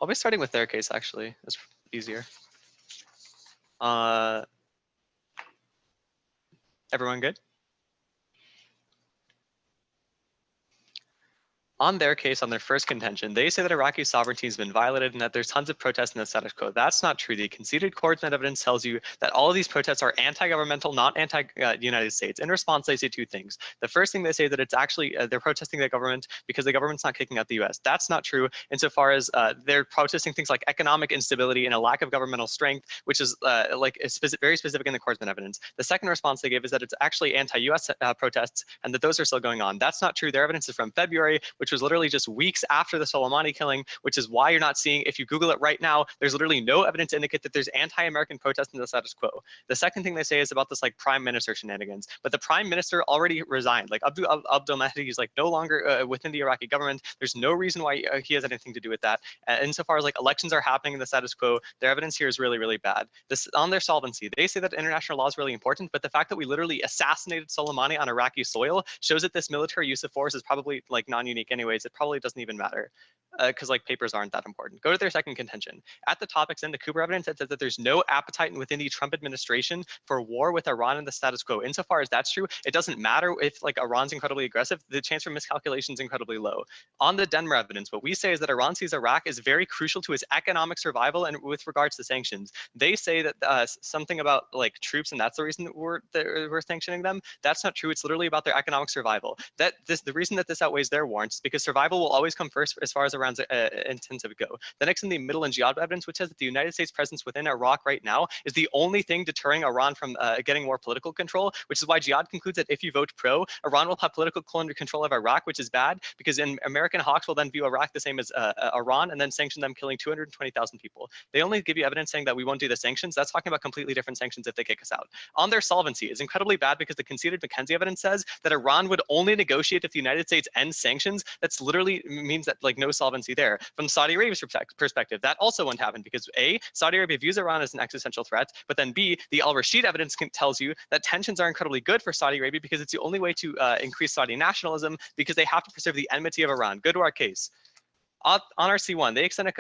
be starting with their case actually. It's easier. Everyone good? On their case, on their first contention, they say that Iraqi sovereignty has been violated and that there's tons of protests in the status quo. That's not true. The conceded coordinate evidence tells you that all of these protests are anti-governmental, not anti-United States. In response, they say two things. The first thing they say that it's actually they're protesting the government because the government's not kicking out the U.S. That's not true insofar as they're protesting things like economic instability and a lack of governmental strength, which is very specific in the coordinate evidence. The second response they gave is that it's actually anti-U.S. Protests and that those are still going on. That's not true. Their evidence is from February, which was literally just weeks after the Soleimani killing, which is why you're not seeing, if you Google it right now, there's literally no evidence to indicate that there's anti-American protests in the status quo. The second thing they say is about this like prime minister shenanigans, but the prime minister already resigned. Like Abdul Mahdi is like no longer within the Iraqi government. There's no reason why he has anything to do with that. Insofar as like elections are happening in the status quo, their evidence here is really, really bad. This on their solvency, they say that international law is really important, but the fact that we literally assassinated Soleimani on Iraqi soil shows that this military use of force is probably like non-unique anyways. It probably doesn't even matter because like papers aren't that important. Go to their second contention. At the topics in the Cooper evidence, it says that there's no appetite within the Trump administration for war with Iran and the status quo. Insofar as that's true, it doesn't matter if like Iran's incredibly aggressive, the chance for miscalculation is incredibly low. On the Denver evidence, what we say is that Iran sees Iraq is very crucial to its economic survival and with regards to sanctions. They say that something about like troops and that's the reason that we're sanctioning them. That's not true. It's literally about their economic survival. The reason that this outweighs their warrants is because survival will always come first as far as Iran's intensive go. The next in the middle and jihad evidence, which says that the United States presence within Iraq right now is the only thing deterring Iran from getting more political control, which is why jihad concludes that if you vote pro, Iran will have political control of Iraq, which is bad because American hawks will then view Iraq the same as Iran and then sanction them, killing 220,000 people. They only give you evidence saying that we won't do the sanctions. That's talking about completely different sanctions if they kick us out. On their solvency is incredibly bad because the conceded McKenzie evidence says that Iran would only negotiate if the United States ends sanctions. That's literally means that like no solvency there. From Saudi Arabia's perspective, that also won't happen because A, Saudi Arabia views Iran as an existential threat, but then B, the Al-Rashid evidence tells you that tensions are incredibly good for Saudi Arabia because it's the only way to increase Saudi nationalism because they have to preserve the enmity of Iran. Go to our case. On our C1,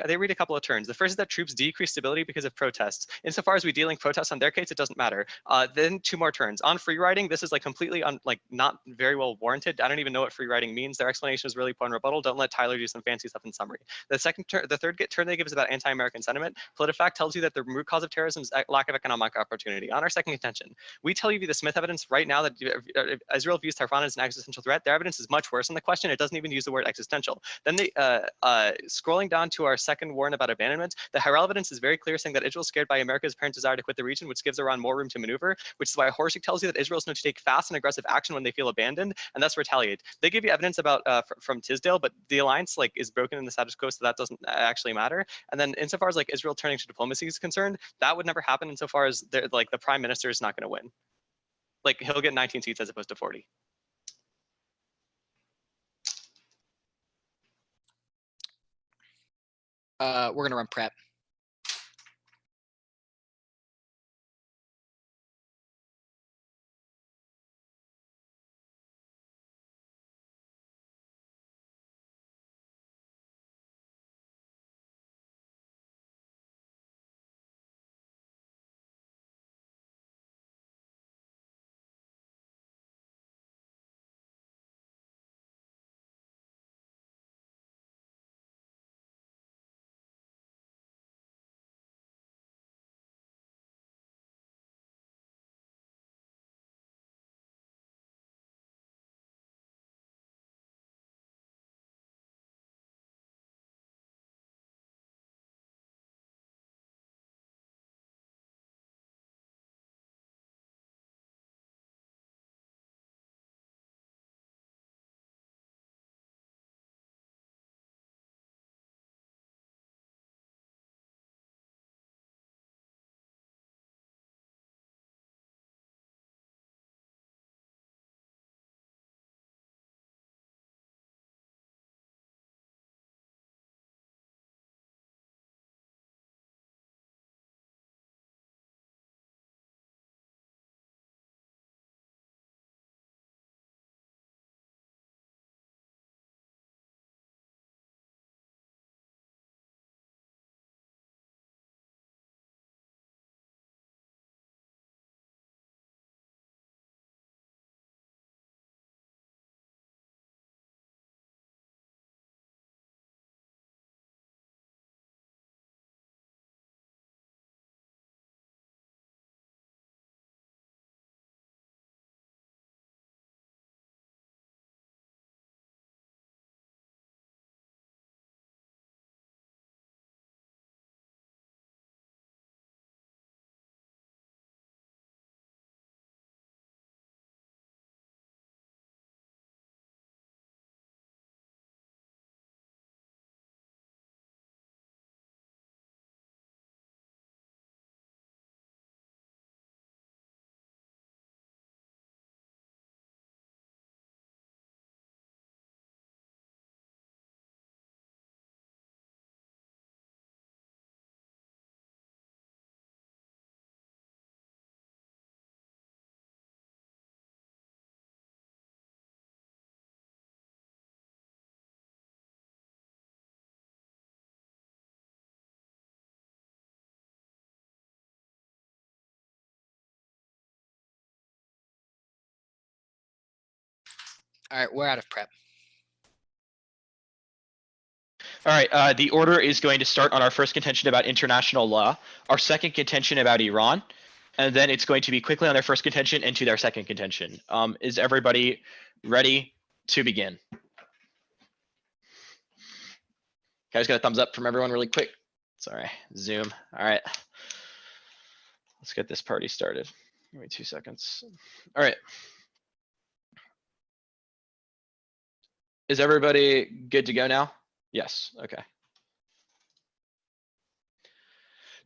they read a couple of terms. The first is that troops decrease stability because of protests. Insofar as we dealing protests on their case, it doesn't matter. Then two more turns. On free riding, this is like completely not very well warranted. I don't even know what free riding means. Their explanation is really poor and rebuttal. Don't let Tyler do some fancy stuff in summary. The third turn they give is about anti-American sentiment. PolitiFact tells you that the root cause of terrorism is lack of economic opportunity. On our second contention, we tell you the Smith evidence right now that Israel views Tehran as an existential threat. Their evidence is much worse on the question. It doesn't even use the word existential. Then they scrolling down to our second warrant about abandonment, the Harel evidence is very clear saying that Israel is scared by America's apparent desire to quit the region, which gives Iran more room to maneuver, which is why Horshik tells you that Israel is known to take fast and aggressive action when they feel abandoned and thus retaliate. They give you evidence about from Tisdale, but the alliance like is broken in the status quo, so that doesn't actually matter. And then insofar as like Israel turning to diplomacy is concerned, that would never happen insofar as like the prime minister is not going to win. Like he'll get 19 seats as opposed to 40. We're gonna run prep. All right, we're out of prep. All right, the order is going to start on our first contention about international law, our second contention about Iran, and then it's going to be quickly on their first contention into their second contention. Is everybody ready to begin? Guys, got a thumbs up from everyone really quick. Sorry, Zoom. All right. Let's get this party started. Give me 2 seconds. All right. Is everybody good to go now? Yes, okay.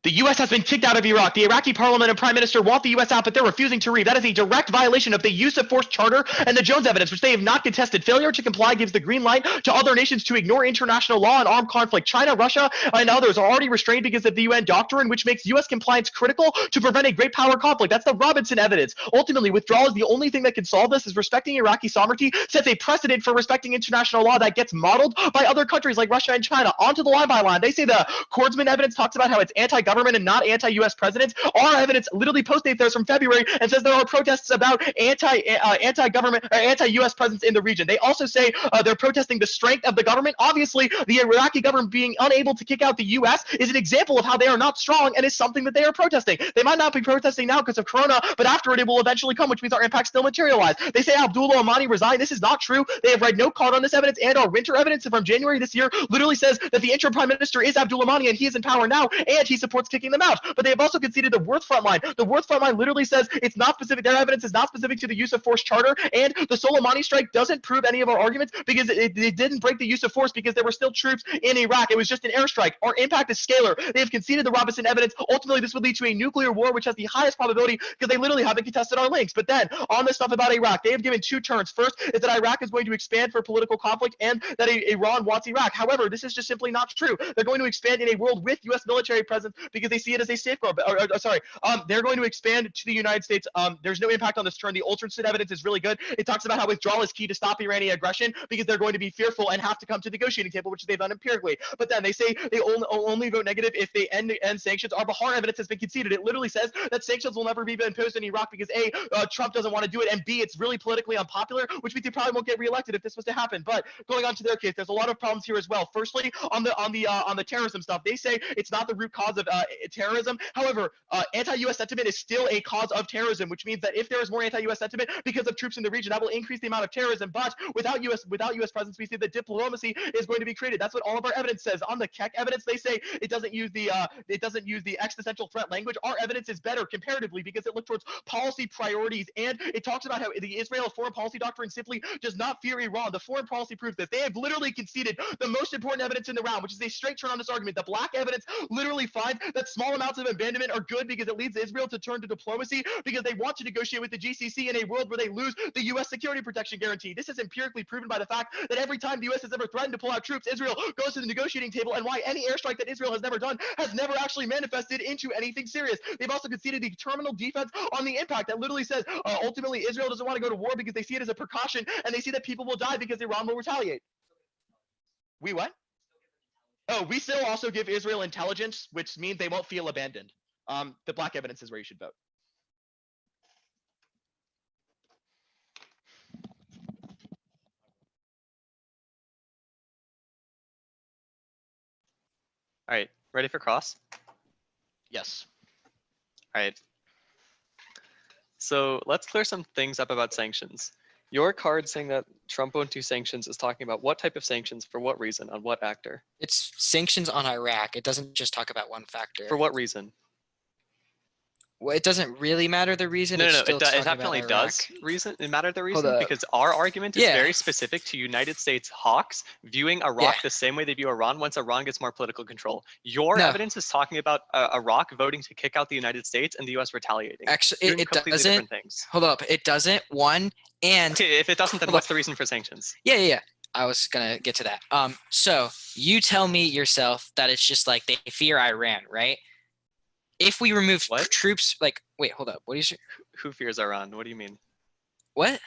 The U.S. has been kicked out of Iraq. The Iraqi parliament and prime minister want the U.S. out, but they're refusing to leave. That is a direct violation of the use of force charter and the Jones evidence, which they have not contested. Failure to comply gives the green light to other nations to ignore international law and armed conflict. China, Russia, and others are already restrained because of the UN doctrine, which makes U.S. compliance critical to prevent a great power conflict. That's the Robinson evidence. Ultimately, withdrawal is the only thing that can solve this, as respecting Iraqi sovereignty sets a precedent for respecting international law that gets modeled by other countries like Russia and China. Onto the line by line. They say the Kordsman evidence talks about how it's anti-government and not anti-U.S. presidents. Our evidence literally postdates theirs from February and says there are protests about anti-government or anti-U.S. presence in the region. They also say they're protesting the strength of the government. Obviously, the Iraqi government being unable to kick out the U.S. is an example of how they are not strong and is something that they are protesting. They might not be protesting now because of Corona, but after it will eventually come, which means our impact still materialize. They say Abdullah Omani resigned. This is not true. They have read no card on this evidence, and our winter evidence from January this year literally says that the interim prime minister is Abdullah Omani and he is in power now, and he supports kicking them out. But they have also conceded the Worth Frontline. The Worth Frontline literally says it's not specific. Their evidence is not specific to the use of force charter, and the Soleimani strike doesn't prove any of our arguments because it didn't break the use of force because there were still troops in Iraq. It was just an airstrike. Our impact is scalar. They have conceded the Robinson evidence. Ultimately, this would lead to a nuclear war, which has the highest probability because they literally haven't contested our links. But then on this stuff about Iraq, they have given 2 turns. First is that Iraq is going to expand for political conflict and that Iran wants Iraq. However, this is just simply not true. They're going to expand in a world with U.S. military presence because they see it as a safeguard. They're going to expand to the United States. There's no impact on this turn. The alternate evidence is really good. It talks about how withdrawal is key to stop Iranian aggression because they're going to be fearful and have to come to the negotiating table, which they've done empirically. But then they say they only vote negative if they end sanctions. Our Bahar evidence has been conceded. It literally says that sanctions will never be imposed in Iraq because A, Trump doesn't want to do it, and B, it's really politically unpopular, which means he probably won't get reelected if this was to happen. But going on to their case, there's a lot of problems here as well. Firstly, on the terrorism stuff, they say it's not the root cause of terrorism. However, anti-U.S. sentiment is still a cause of terrorism, which means that if there is more anti-U.S. sentiment because of troops in the region, that will increase the amount of terrorism. But without U.S. presence, we see that diplomacy is going to be created. That's what all of our evidence says. On the Keck evidence, they say it doesn't use the existential threat language. Our evidence is better comparatively because it looks towards policy priorities, and it talks about how the Israel foreign policy doctrine simply does not fear Iran. The foreign policy proves this. They have literally conceded the most important evidence in the round, which is a straight turn on this argument. The black evidence literally finds that small amounts of abandonment are good because it leads Israel to turn to diplomacy because they want to negotiate with the GCC in a world where they lose the U.S. security protection guarantee. This is empirically proven by the fact that every time the U.S. has ever threatened to pull out troops, Israel goes to the negotiating table, and why any airstrike that Israel has never done has never actually manifested into anything serious. They've also conceded the terminal defense on the impact that literally says ultimately Israel doesn't want to go to war because they see it as a precaution and they see that people will die because Iran will retaliate. We what? Oh, we still also give Israel intelligence, which means they won't feel abandoned. The black evidence is where you should vote. All right, ready for cross? Yes. All right. So let's clear some things up about sanctions. Your card saying that Trump won't do sanctions is talking about what type of sanctions, for what reason, on what actor? It's sanctions on Iraq. It doesn't just talk about one factor. For what reason? Well, it doesn't really matter the reason. No, it's no, still it talking about definitely Iraq. does matter the reason up. because our argument is Yeah. very specific to United States hawks viewing Iraq Yeah. the same way they view Iran once Iran gets more political control. Your No. evidence is talking about Iraq voting to kick out the United States and the US retaliating. Actually, Doing it completely doesn't. different things. Hold up. It doesn't. One, and Okay, if it doesn't, then Hold what's up. the reason for sanctions? yeah. I was gonna get to that. So you tell me yourself that it's just like they fear Iran, right? If we remove What? troops, like, wait, hold up. What is your, Who fears Iran? What do you mean? what?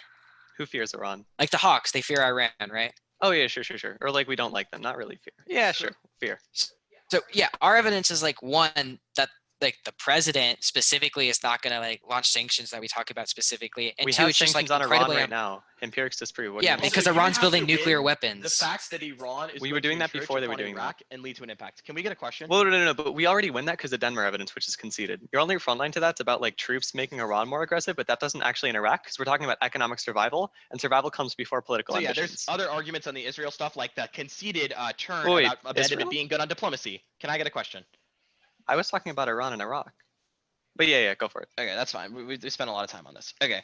Who fears Iran? Like the Hawks, they fear Iran, right? Oh yeah, sure. Or like we don't like them, not really fear. Yeah, sure, fear. So yeah, our evidence is like one that like the president specifically is not going to like launch sanctions that we talk about specifically. And We two, have it's just like sanctions on Iran incredibly right now. Empirics disprove. What do Yeah, you mean? because Also, you Iran's have building to nuclear win weapons. The facts that Iran is We going were to doing that encroach before they were upon doing that. Iraq and lead to an impact. Can we get a question? Well, no, but we already win that because of Denver evidence, which is conceded. Your only front line to that's about like troops making Iran more aggressive, but that doesn't actually in Iraq because we're talking about economic survival, and survival comes before political So yeah, ambitions. there's other arguments on the Israel stuff, like the conceded turn Wait, about abandonment Israel? being good on diplomacy. Can I get a question? I was talking about Iran and Iraq. But yeah, go for it. Okay, that's fine. We spent a lot of time on this. Okay.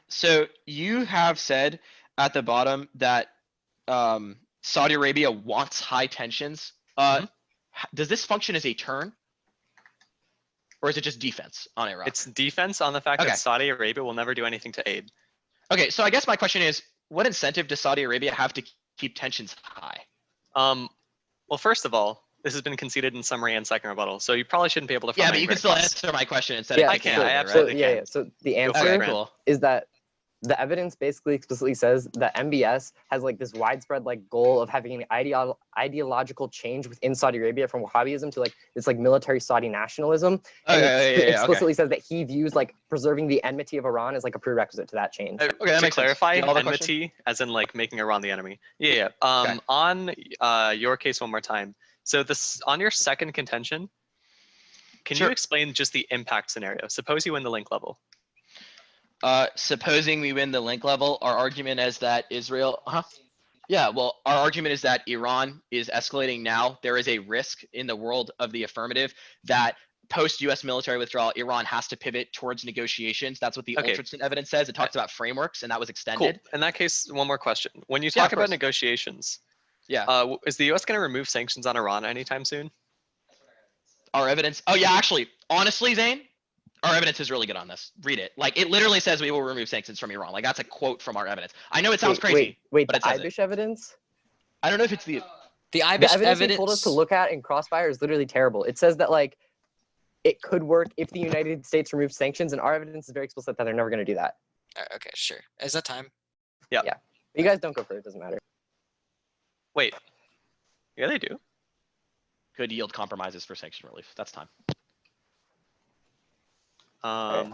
So you have said at the bottom that Saudi Arabia wants high tensions. Does this function as a turn? Or is it just defense on Iraq? It's defense on the fact Okay. that Saudi Arabia will never do anything to aid. Okay, so I guess my question is, what incentive does Saudi Arabia have to keep tensions high? Well, first of all, this has been conceded in summary and second rebuttal, so you probably shouldn't be able to. Yeah, find but any you can great still costs. answer my question instead Yeah, of I taking can, it I out, absolutely right? So, can. So the Go answer for it, Okay, Grant. cool. is that the evidence basically explicitly says that MBS has like this widespread like goal of having an ideological change within Saudi Arabia from Wahhabism to like this like military Saudi nationalism. And it explicitly says that he views like preserving the enmity of Iran as like a prerequisite to that change. Okay, that To makes sense. clarify, Do you have all the question? enmity as in like making Iran the enemy. Yeah. Okay. On your case one more time. So this on your second contention, can Sure. you explain just the impact scenario? Suppose you win the link level. Supposing we win the link level, our argument is that Israel, yeah, well, our argument is that Iran is escalating now. There is a risk in the world of the affirmative that post-US military withdrawal, Iran has to pivot towards negotiations. That's what the Okay. Ultrason evidence says. It talks about frameworks, and that was Cool. extended. In that case, one more question. When you Yeah, talk of about course. negotiations, Yeah, is the US going to remove sanctions on Iran anytime soon? our evidence. Oh yeah, actually, honestly, Zane, our evidence is really good on this. Read it. Like it literally says we will remove sanctions from Iran. Like that's a quote from our evidence. I know it sounds crazy. Wait, but the it says it. IBISH evidence? I don't know if it's the. The The IBISH evidence they told us to look at in Crossfire is literally terrible. It says that like it could work if the United States removes sanctions, and our evidence is very explicit that they're never going to do that. Okay, sure. Is that time? You guys don't go for it. It doesn't matter. Wait. Yeah, they do. Could yield compromises for sanction relief. That's time. Are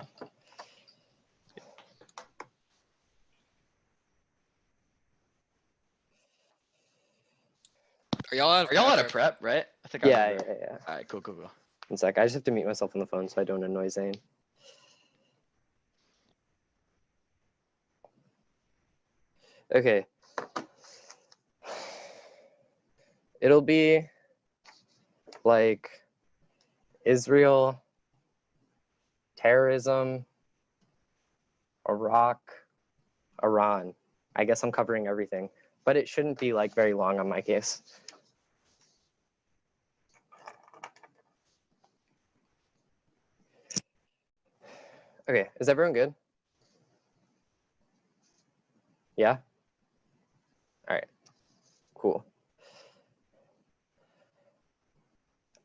y'all out of Are y'all out prep? of prep, right? I think Yeah, I remember. yeah. All right, cool. One sec. I just have to mute myself on the phone so I don't annoy Zane. Okay. It'll be like Israel, terrorism, Iraq, Iran. I guess I'm covering everything, but it shouldn't be like very long on my case. Okay, is everyone good? Yeah? All right, cool.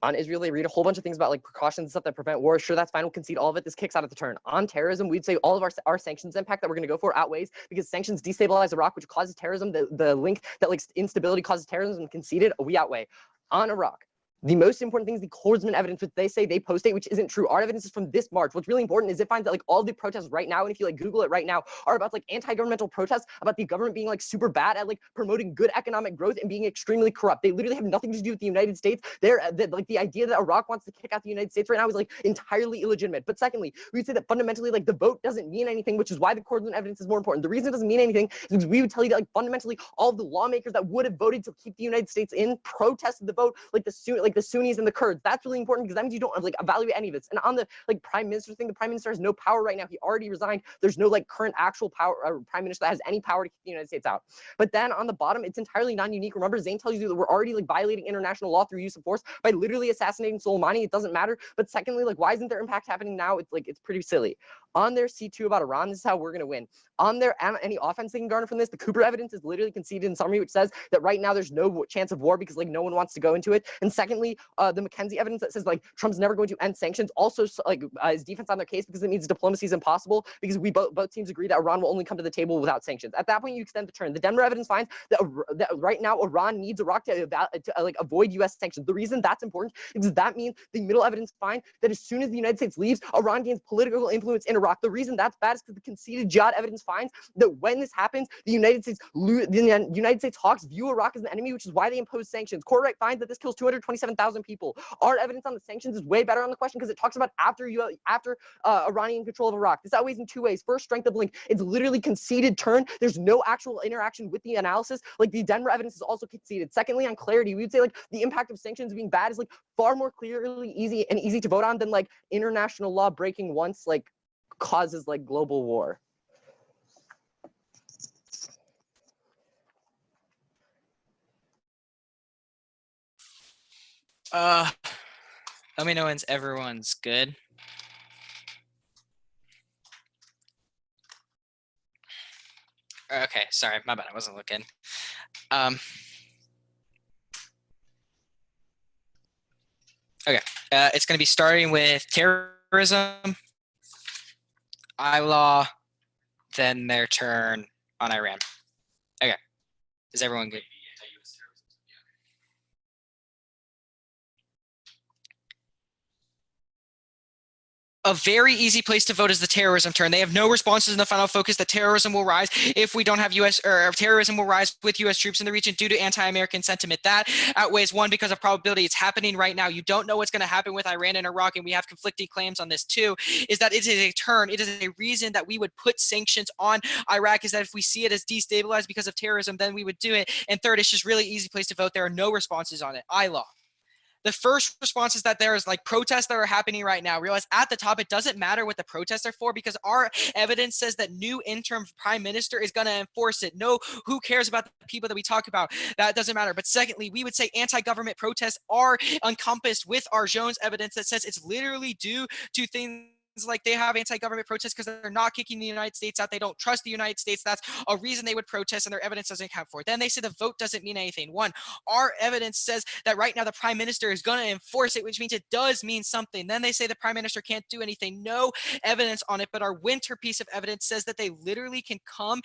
On Israel, they read a whole bunch of things about like precautions and stuff that prevent war. Sure, that's fine. We'll concede all of it. This kicks out at the turn. On terrorism, we'd say all of our sanctions impact that we're going to go for outweighs because sanctions destabilize Iraq, which causes terrorism. The link that like instability causes terrorism conceded, we outweigh. On Iraq, the most important thing is the Kordsman evidence, which they say they post-date, which isn't true. Our evidence is from this March. What's really important is it finds that like all the protests right now, and if you like Google it right now, are about like anti-governmental protests, about the government being like super bad at like promoting good economic growth and being extremely corrupt. They literally have nothing to do with the United States. Like the idea that Iraq wants to kick out the United States right now is like entirely illegitimate. But secondly, we would say that fundamentally like the vote doesn't mean anything, which is why the Kordsman evidence is more important. The reason it doesn't mean anything is because we would tell you that like fundamentally all of the lawmakers that would have voted to keep the United States in protested the vote, like the Sunnis and the Kurds. That's really important because that means you don't like evaluate any of this. And on the like prime minister thing, the prime minister has no power right now. He already resigned. There's no like current actual power prime minister that has any power to keep the United States out. But then on the bottom, it's entirely non-unique. Remember, Zane tells you that we're already like violating international law through use of force by literally assassinating Soleimani. It doesn't matter. But secondly, like why isn't there impact happening now? It's pretty silly. On their C2 about Iran, this is how we're going to win. On their any offense they can garner from this, the Cooper evidence is literally conceded in summary, which says that right now there's no chance of war because like no one wants to go into it. And secondly, the McKenzie evidence that says like Trump's never going to end sanctions also like is defense on their case because it means diplomacy is impossible because we both teams agree that Iran will only come to the table without sanctions. At that point, you extend the turn. The Denver evidence finds that right now Iran needs Iraq to like avoid U.S. sanctions. The reason that's important is that means the middle evidence finds that as soon as the United States leaves, Iran gains political influence in Iraq. The reason that's bad is because the conceded jihad evidence finds that when this happens, the United States Hawks view Iraq as an enemy, which is why they impose sanctions. Court finds that this kills 227,000 people. Our evidence on the sanctions is way better on the question because it talks about after Iranian control of Iraq. This outweighs in two ways. First, strength of link. It's literally conceded turn. There's no actual interaction with the analysis. Like the Denver evidence is also conceded. Secondly, on clarity, we would say like the impact of sanctions being bad is like far more clearly easy to vote on than like international law breaking once like causes like global war. Let me know when everyone's good. Okay, sorry, my bad, I wasn't looking. Okay, it's going to be starting with terrorism, I-law, then their turn on Iran. Okay, is everyone good? A very easy place to vote is the terrorism turn. They have no responses in the final focus that terrorism will rise if we don't have U.S. or terrorism will rise with U.S. troops in the region due to anti-American sentiment. That outweighs one because of probability. It's happening right now. You don't know what's going to happen with Iran and Iraq, and we have conflicting claims on this too, is that it is a turn. It is a reason that we would put sanctions on Iraq is that if we see it as destabilized because of terrorism, then we would do it. And third, it's just really easy place to vote. There are no responses on it. I-law. The first response is that there is like protests that are happening right now. Realize at the top, it doesn't matter what the protests are for because our evidence says that new interim prime minister is going to enforce it. No, who cares about the people that we talk about? That doesn't matter. But secondly, we would say anti-government protests are encompassed with our Jones evidence that says it's literally due to things like they have anti-government protests because they're not kicking the United States out. They don't trust the United States. That's a reason they would protest and their evidence doesn't account for it. Then they say the vote doesn't mean anything. One, our evidence says that right now the prime minister is going to enforce it, which means it does mean something. Then they say the prime minister can't do anything. No evidence on it, but our winter piece of evidence says that they literally can come.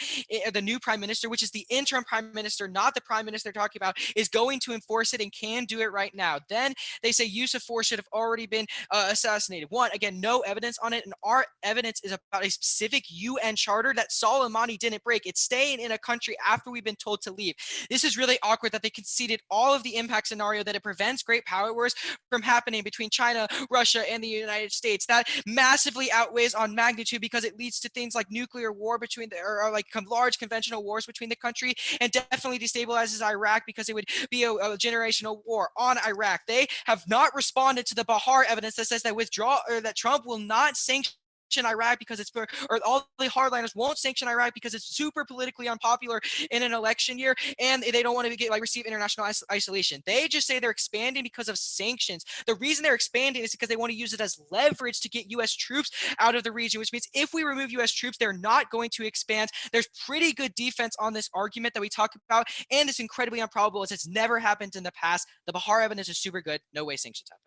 The new prime minister, which is the interim prime minister, not the prime minister they're talking about, is going to enforce it and can do it right now. Then they say use of force should have already been assassinated. One, again, no evidence on it, and our evidence is about a specific UN charter that Soleimani didn't break. It's staying in a country after we've been told to leave. This is really awkward that they conceded all of the impact scenario that it prevents great power wars from happening between China, Russia, and the United States. That massively outweighs on magnitude because it leads to things like nuclear war between or like large conventional wars between the country, and definitely destabilizes Iraq because it would be a generational war on Iraq. They have not responded to the Bahar evidence that says that that Trump will not sanction Iraq because it's or all the hardliners won't sanction Iraq because it's super politically unpopular in an election year and they don't want to receive international isolation. They just say they're expanding because of sanctions. The reason they're expanding is because they want to use it as leverage to get U.S. troops out of the region, which means if we remove U.S. troops, they're not going to expand. There's pretty good defense on this argument that we talk about, and it's incredibly improbable as it's never happened in the past. The Bahar evidence is super good. No way sanctions happen.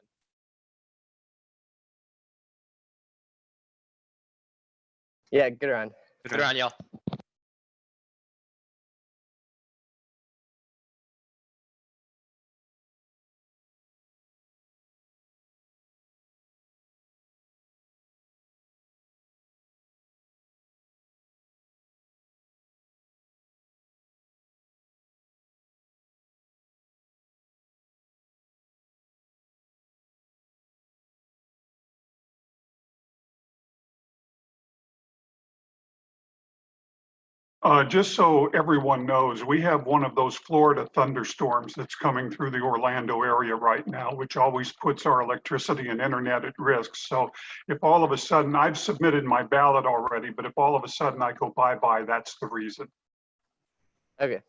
Yeah, good round. Good round, y'all. Just so everyone knows, we have one of those Florida thunderstorms that's coming through the Orlando area right now, which always puts our electricity and internet at risk. So if all of a sudden, I've submitted my ballot already, but if all of a sudden I go bye-bye, that's the reason. Okay.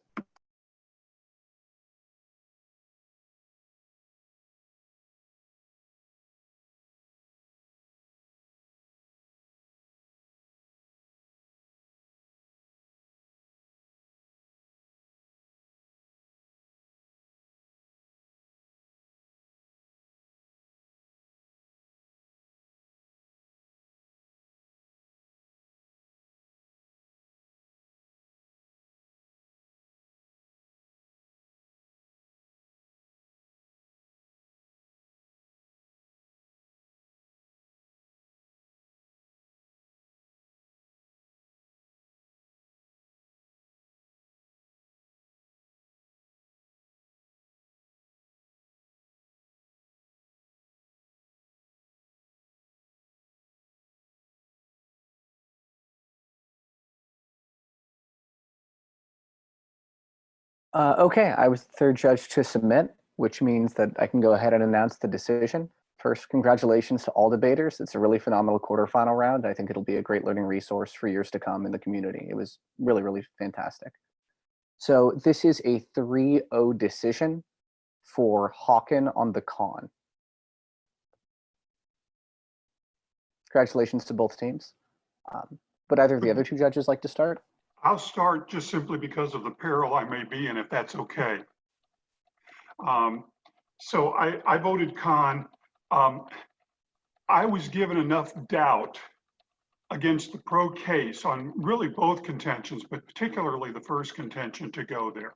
Okay, I was the third judge to submit, which means that I can go ahead and announce the decision. First, congratulations to all debaters. It's a really phenomenal quarterfinal round. I think it'll be a great learning resource for years to come in the community. It was really, really fantastic. So this is a 3-0 decision for Hawken on the con. Congratulations to both teams. Would either of the other two judges like to start? I'll start just simply because of the peril I may be in, if that's okay. So I voted con. I was given enough doubt against the pro case on really both contentions, but particularly the first contention to go there.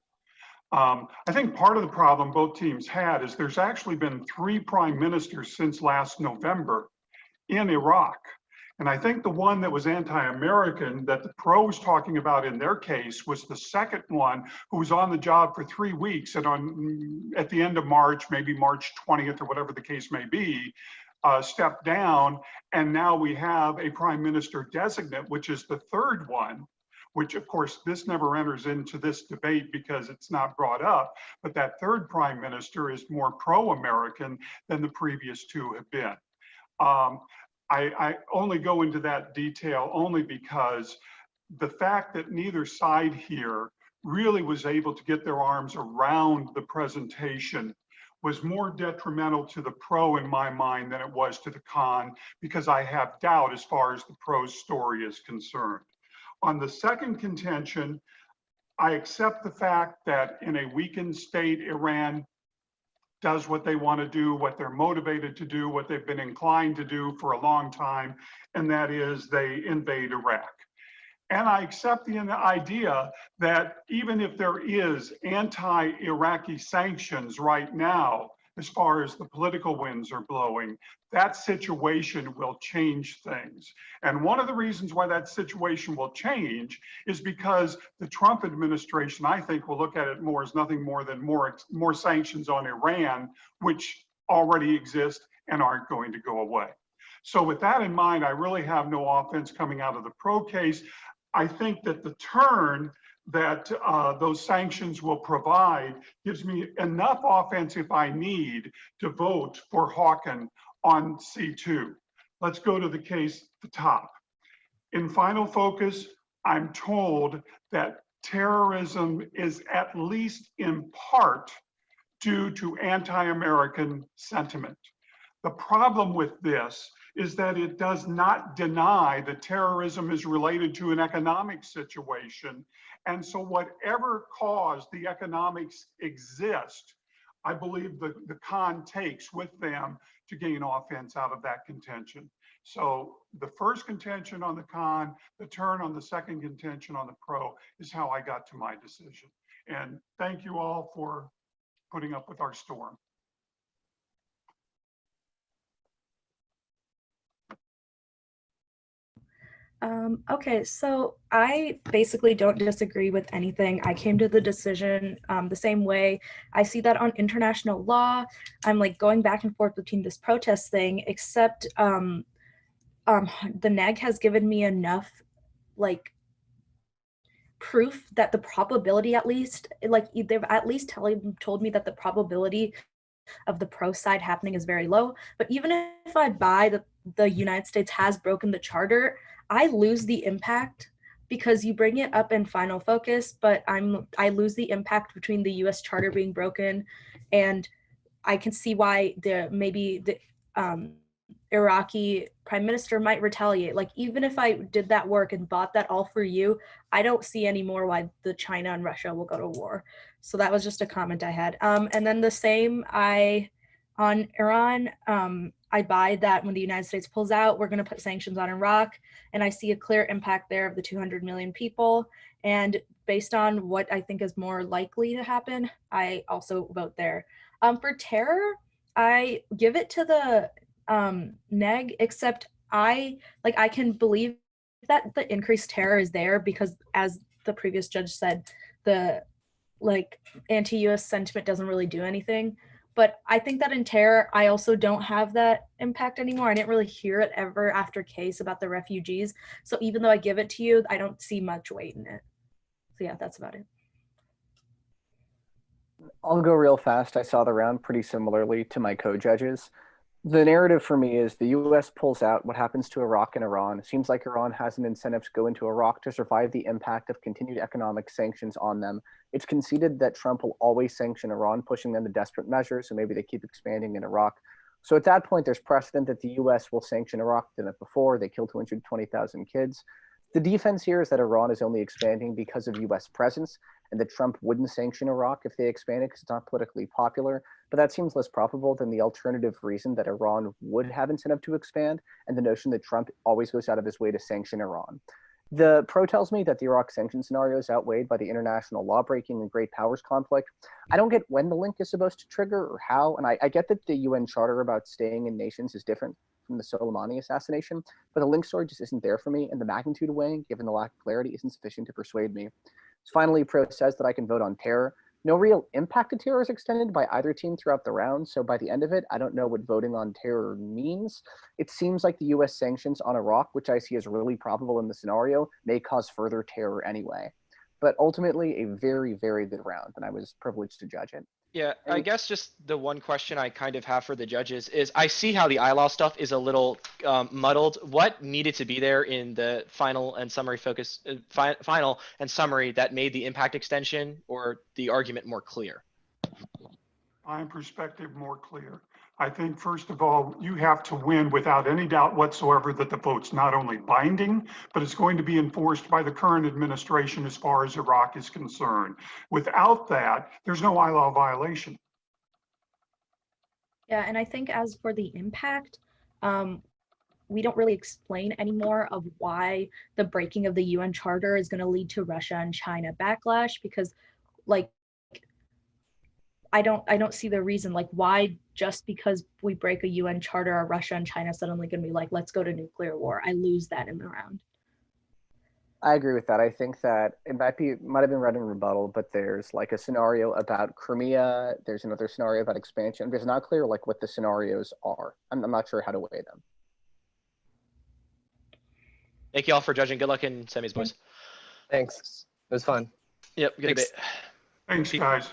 I think part of the problem both teams had is there's actually been 3 prime ministers since last November in Iraq. And I think the one that was anti-American that the pro was talking about in their case was the second one who was on the job for 3 weeks and at the end of March, maybe March 20th or whatever the case may be, stepped down. And now we have a prime minister designate, which is the third one, which of course this never enters into this debate because it's not brought up, but that third prime minister is more pro-American than the previous 2 have been. I only go into that detail only because the fact that neither side here really was able to get their arms around the presentation was more detrimental to the pro in my mind than it was to the con, because I have doubt as far as the pro's story is concerned. On the second contention, I accept the fact that in a weakened state, Iran does what they want to do, what they're motivated to do, what they've been inclined to do for a long time, and that is they invade Iraq. And I accept the idea that even if there is anti-Iraqi sanctions right now, as far as the political winds are blowing, that situation will change things. And one of the reasons why that situation will change is because the Trump administration, I think, will look at it more as nothing more than more sanctions on Iran, which already exist and aren't going to go away. So with that in mind, I really have no offense coming out of the pro case. I think that the turn that those sanctions will provide gives me enough offense if I need to vote for Hawken on C2. Let's go to the case at the top. In final focus, I'm told that terrorism is at least in part due to anti-American sentiment. The problem with this is that it does not deny that terrorism is related to an economic situation. And so whatever cause the economics exist, I believe the con takes with them to gain offense out of that contention. So the first contention on the con, the turn on the second contention on the pro is how I got to my decision. And thank you all for putting up with our storm. Okay, so I basically don't disagree with anything. I came to the decision the same way. I see that on international law. I'm like going back and forth between this protest thing, except the NEG has given me enough like proof that the probability, at least, like they've at least told me that the probability of the pro side happening is very low. But even if I buy that the United States has broken the charter, I lose the impact because you bring it up in final focus, but I lose the impact between the US charter being broken, and I can see why maybe the Iraqi prime minister might retaliate. Like, even if I did that work and bought that all for you, I don't see anymore why the China and Russia will go to war. So that was just a comment I had. And then the same, on Iran, I buy that when the United States pulls out, we're going to put sanctions on Iraq, and I see a clear impact there of the 200 million people. And based on what I think is more likely to happen, I also vote there. For terror, I give it to the neg, except I can believe that the increased terror is there because, as the previous judge said, the anti-US sentiment doesn't really do anything. But I think that in terror, I also don't have that impact anymore. I didn't really hear it ever after case about the refugees. So even though I give it to you, I don't see much weight in it. So yeah, that's about it. I'll go real fast. I saw the round pretty similarly to my co-judges. The narrative for me is the US pulls out. What happens to Iraq and Iran? It seems like Iran has an incentive to go into Iraq to survive the impact of continued economic sanctions on them. It's conceded that Trump will always sanction Iran, pushing them to desperate measures, so maybe they keep expanding in Iraq. So at that point, there's precedent that the US will sanction Iraq. Done it before. They killed 220,000 kids. The defense here is that Iran is only expanding because of US presence, and that Trump wouldn't sanction Iraq if they expanded because it's not politically popular. But that seems less probable than the alternative reason that Iran would have incentive to expand, and the notion that Trump always goes out of his way to sanction Iran. The pro tells me that the Iraq sanction scenario is outweighed by the international law breaking and great powers conflict. I don't get when the link is supposed to trigger or how, and I get that the UN Charter about staying in nations is different from the Soleimani assassination, but the link story just isn't there for me, and the magnitude of weighing, given the lack of clarity, isn't sufficient to persuade me. Finally, pro says that I can vote on terror. No real impact to terror is extended by either team throughout the round, so by the end of it, I don't know what voting on terror means. It seems like the US sanctions on Iraq, which I see as really probable in the scenario, may cause further terror anyway. But ultimately, a very, very good round, and I was privileged to judge it. Yeah, I guess just the one question I kind of have for the judges is I see how the ILAW stuff is a little muddled. What needed to be there in the final and summary focus, final and summary that made the impact extension or the argument more clear? My perspective more clear. I think, first of all, you have to win without any doubt whatsoever that the vote's not only binding, but it's going to be enforced by the current administration as far as Iraq is concerned. Without that, there's no ILAW violation. Yeah, and I think as for the impact, we don't really explain anymore of why the breaking of the UN Charter is going to lead to Russia and China backlash, because like I don't see the reason, like why just because we break a UN charter are Russia and China suddenly going to be like, let's go to nuclear war. I lose that in the round. I agree with that. I think that it might have been read in rebuttal, but there's like a scenario about Crimea. There's another scenario about expansion. It's not clear like what the scenarios are. I'm not sure how to weigh them. Thank you all for judging. Good luck in semis, boys. Thanks. It was fun. Yep, good debate. Thanks, guys.